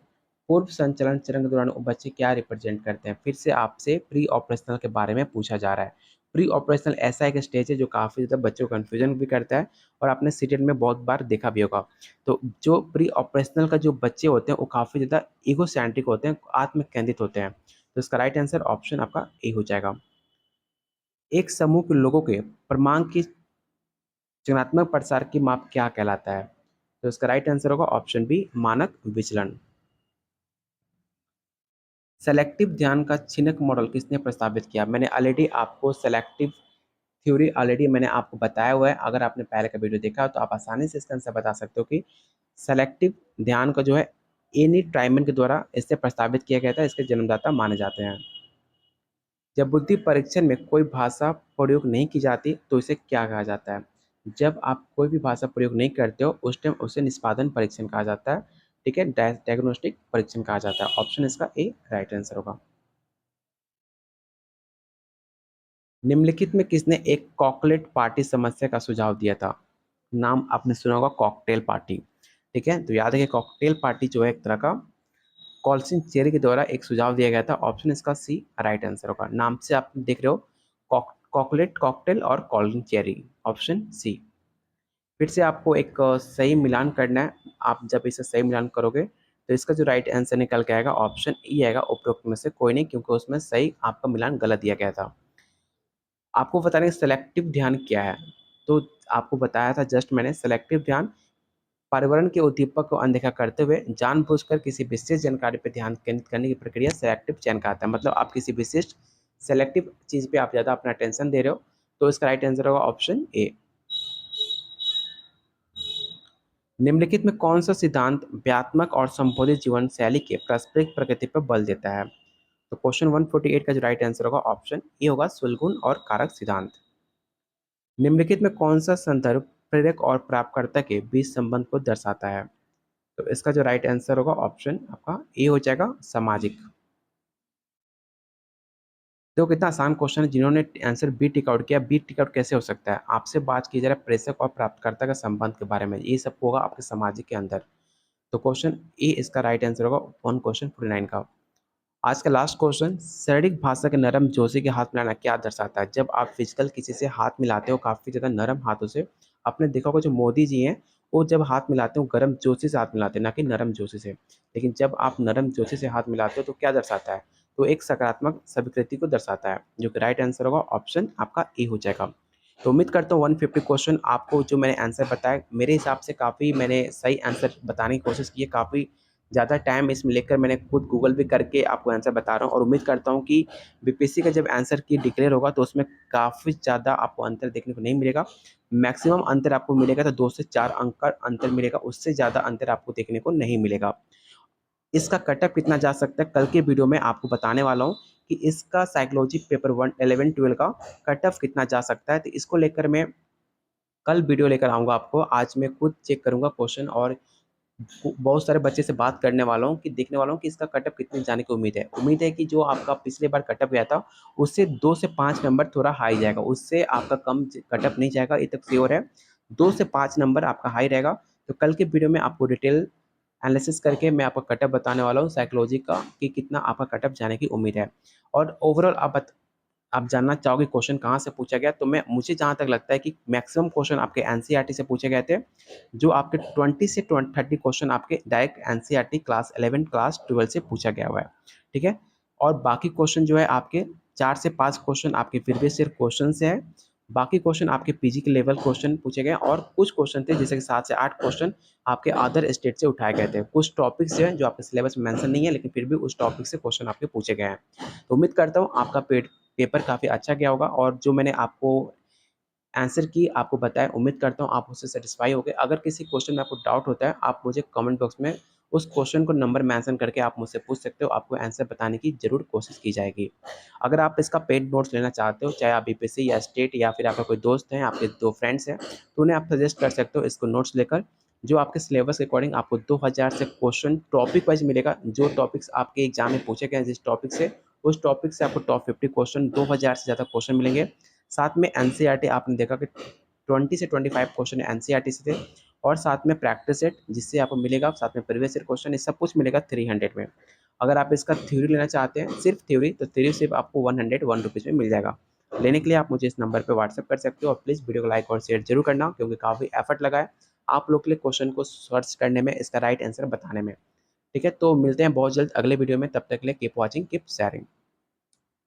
पूर्व संचलन चरण के दौरान वो बच्चे क्या रिप्रेजेंट करते हैं? फिर से आपसे प्री ऑपरेशनल के बारे में पूछा जा रहा है। प्री ऑपरेशनल ऐसा एक स्टेज है जो काफ़ी ज़्यादा बच्चों को कन्फ्यूजन भी करता है और आपने सीटेट में बहुत बार देखा भी होगा। तो जो प्री ऑपरेशनल का जो बच्चे होते हैं वो काफ़ी ज़्यादा ईगोसेंट्रिक होते हैं, आत्म केंद्रित होते हैं। तो इसका राइट आंसर ऑप्शन आपका ए हो जाएगा। एक समूह के लोगों के क्रमांक की चयनात्मक प्रसार की माप क्या कहलाता है? तो इसका राइट आंसर होगा ऑप्शन बी, मानक विचलन। सेलेक्टिव ध्यान का छिनक मॉडल किसने प्रस्तावित किया? मैंने ऑलरेडी आपको सेलेक्टिव थ्योरी ऑलरेडी मैंने आपको बताया हुआ है। अगर आपने पहले का वीडियो देखा हो तो आप आसानी से इसका आंसर बता सकते हो कि सेलेक्टिव ध्यान का जो है एनी ट्राइमन के द्वारा इससे प्रस्तावित किया गया था, इसके जन्मदाता माने जाते हैं। जब बुद्धि परीक्षण में कोई भाषा प्रयोग नहीं की जाती तो इसे क्या कहा जाता है? जब आप कोई भी भाषा प्रयोग नहीं करते हो उस टाइम उसे निष्पादन परीक्षण कहा जाता है। ठीक है, डायग्नोस्टिक परीक्षण कहा जाता है। ऑप्शन इसका ए राइट आंसर होगा। निम्नलिखित में किसने एक कॉकलेट पार्टी समस्या का सुझाव दिया था? नाम आपने सुना होगा कॉकटेल पार्टी। ठीक है, तो याद है कि कॉकटेल पार्टी जो है एक तरह का कॉल्सिन चेरी के द्वारा एक सुझाव दिया गया था। ऑप्शन इसका सी राइट आंसर होगा। नाम से आप देख रहे हो कॉकलेट कॉकटेल और कॉल्सिन चेरी, ऑप्शन सी। फिर से आपको एक सही मिलान करना है। आप जब इसे सही मिलान करोगे तो इसका जो राइट आंसर निकल के आएगा ऑप्शन ई आएगा, उपरोक्त में से कोई नहीं, क्योंकि उसमें सही आपका मिलान गलत दिया गया था। आपको बता दें सेलेक्टिव ध्यान क्या है? तो आपको बताया था जस्ट मैंने, सेलेक्टिव ध्यान पर्यावरण के उद्दीपक को अनदेखा करते हुए जानबूझकर किसी विशेष जानकारी पर ध्यान केंद्रित करने की प्रक्रिया सेलेक्टिव चयन कहलाता है। मतलब आप किसी विशिष्ट सेलेक्टिव चीज पे आप ज्यादा अपना अटेंशन दे रहे हो, तो इसका राइट आंसर होगा ऑप्शन ए। निम्नलिखित में कौन सा सिद्धांत व्यात्मक और संबोधित जीवन शैली के पारस्परिक प्रकृति पर बल देता है? तो क्वेश्चन 148 का जो राइट आंसर होगा ऑप्शन ए होगा, सुलगुन और कारक सिद्धांत। निम्नलिखित में कौन सा संदर्भ प्रेरक और प्राप्तकर्ता के बीच संबंध को दर्शाता है? तो इसका जो राइट आंसर होगा ऑप्शन आपका ए हो जाएगा, सामाजिक। देखो कितना आसान क्वेश्चन है, जिन्होंने आंसर बी टिक आउट किया, बी टिक आउट कैसे हो सकता है? आपसे बात की जा रहा है प्रेषक और प्राप्तकर्ता का संबंध के बारे में, ये सब होगा आपके सामाजिक के अंदर। तो क्वेश्चन ए इसका राइट आंसर होगा, वन क्वेश्चन 49 का। आज का लास्ट क्वेश्चन, शारीरिक भाषा के नरम जोशी के हाथ मिलाना क्या दर्शाता है? जब आप फिजिकल किसी से हाथ मिलाते हो काफ़ी ज़्यादा नरम हाथों से, आपने देखा होगा जो मोदी जी हैं, वो जब हाथ मिलाते हो गर्म जोशी से हाथ मिलाते हैं, ना कि नरम जोशी से। लेकिन जब आप नरम जोशी से हाथ मिलाते हो तो क्या दर्शाता है? तो एक सकारात्मक स्वीकृति को दर्शाता है, जो कि राइट आंसर होगा ऑप्शन आपका ए हो जाएगा। तो उम्मीद करता हूँ 150 क्वेश्चन आपको जो मैंने आंसर बताया, मेरे हिसाब से काफ़ी मैंने सही आंसर बताने की कोशिश की है। काफ़ी ज़्यादा टाइम इसमें लेकर मैंने खुद गूगल भी करके आपको आंसर बता रहा हूँ, और उम्मीद करता हूँ कि बीपीएससी का जब आंसर की डिक्लेयर होगा तो उसमें काफ़ी ज़्यादा आपको अंतर देखने को नहीं मिलेगा। मैक्सिमम अंतर आपको मिलेगा तो 2 से 4 अंक का अंतर मिलेगा, उससे ज़्यादा अंतर आपको देखने को नहीं मिलेगा। इसका कटअप कितना जा सकता है, कल के वीडियो में आपको बताने वाला हूँ कि इसका साइकोलॉजी पेपर 1 11-12 का कटअप कितना जा सकता है। तो इसको लेकर मैं कल वीडियो लेकर आऊँगा आपको। आज मैं खुद चेक करूँगा क्वेश्चन, और बहुत सारे बच्चे से बात करने वाला हूँ कि देखने वाला हूँ कि इसका कटअप कितने जाने की उम्मीद है। उम्मीद है कि जो आपका पिछले बार कटअप गया था, उससे 2 से 5 नंबर थोड़ा हाई जाएगा, उससे आपका कम कटअप नहीं जाएगा, ये तो श्योर है। 2 से 5 नंबर आपका हाई रहेगा। तो कल के वीडियो में आपको डिटेल एनालिसिस करके मैं आपको कटअप बताने वाला हूँ साइकोलॉजी का, कि कितना आपका कटअप जाने की उम्मीद है। और ओवरऑल आप जानना चाहोगे क्वेश्चन कहाँ से पूछा गया, तो मैं मुझे जहाँ तक लगता है कि मैक्सिमम क्वेश्चन आपके एनसीईआरटी से पूछे गए थे। जो आपके 20 से 30 क्वेश्चन आपके डायरेक्ट एनसीईआरटी क्लास 11 क्लास 12 से पूछा गया हुआ है, ठीक है। और बाकी क्वेश्चन जो है आपके 4 से 5 क्वेश्चन आपके प्रीवियस ईयर क्वेश्चन से है। बाकी क्वेश्चन आपके पीजी के लेवल क्वेश्चन पूछे गए, और कुछ क्वेश्चन थे जैसे कि 7 से 8 क्वेश्चन आपके अदर स्टेट से उठाए गए थे। कुछ टॉपिक्स जो हैं जो आपके सिलेबस में मेंशन नहीं है, लेकिन फिर भी उस टॉपिक से क्वेश्चन आपके पूछे गए हैं। तो उम्मीद करता हूँ आपका पेपर काफ़ी अच्छा गया होगा, और जो मैंने आपको आंसर की आपको बताया, उम्मीद करता हूँ आप उससे सैटिस्फाई हो गए। अगर किसी क्वेश्चन में आपको डाउट होता है, आप मुझे कमेंट बॉक्स में उस क्वेश्चन को नंबर मेंशन करके आप मुझसे पूछ सकते हो, आपको आंसर बताने की ज़रूर कोशिश की जाएगी। अगर आप इसका पेड नोट्स लेना चाहते हो, चाहे आप बीपीएससी या स्टेट या फिर आपका कोई दोस्त है, आपके 2 फ्रेंड्स हैं, तो उन्हें आप सजेस्ट कर सकते हो इसको नोट्स लेकर, जो आपके सिलेबस के अकॉर्डिंग आपको 2000 से क्वेश्चन टॉपिक वाइज़ मिलेगा। जो टॉपिक्स आपके एग्जाम में पूछे गए हैं जिस टॉपिक से, उस टॉपिक से आपको टॉप 50 क्वेश्चन, 2000 से ज़्यादा क्वेश्चन मिलेंगे। साथ में एनसीईआरटी आपने देखा कि 20 से 25 क्वेश्चन एनसीईआरटी से थे, और साथ में प्रैक्टिस सेट जिससे आपको मिलेगा, साथ में प्रीवियस ईयर क्वेश्चन, ये सब कुछ मिलेगा 300 में। अगर आप इसका थ्योरी लेना चाहते हैं, सिर्फ थ्योरी, तो थ्योरी सिर्फ आपको 101 रुपीज़ में मिल जाएगा। लेने के लिए आप मुझे इस नंबर पे व्हाट्सएप कर सकते हो, और प्लीज़ वीडियो को लाइक और शेयर जरूर करना, क्योंकि काफ़ी एफर्ट लगा है आप लोग के लिए क्वेश्चन को सर्च करने में, इसका राइट आंसर बताने में। ठीक है, तो मिलते हैं बहुत जल्द अगले वीडियो में, तब तक के लिए कीप वॉचिंग, कीप शेयरिंग।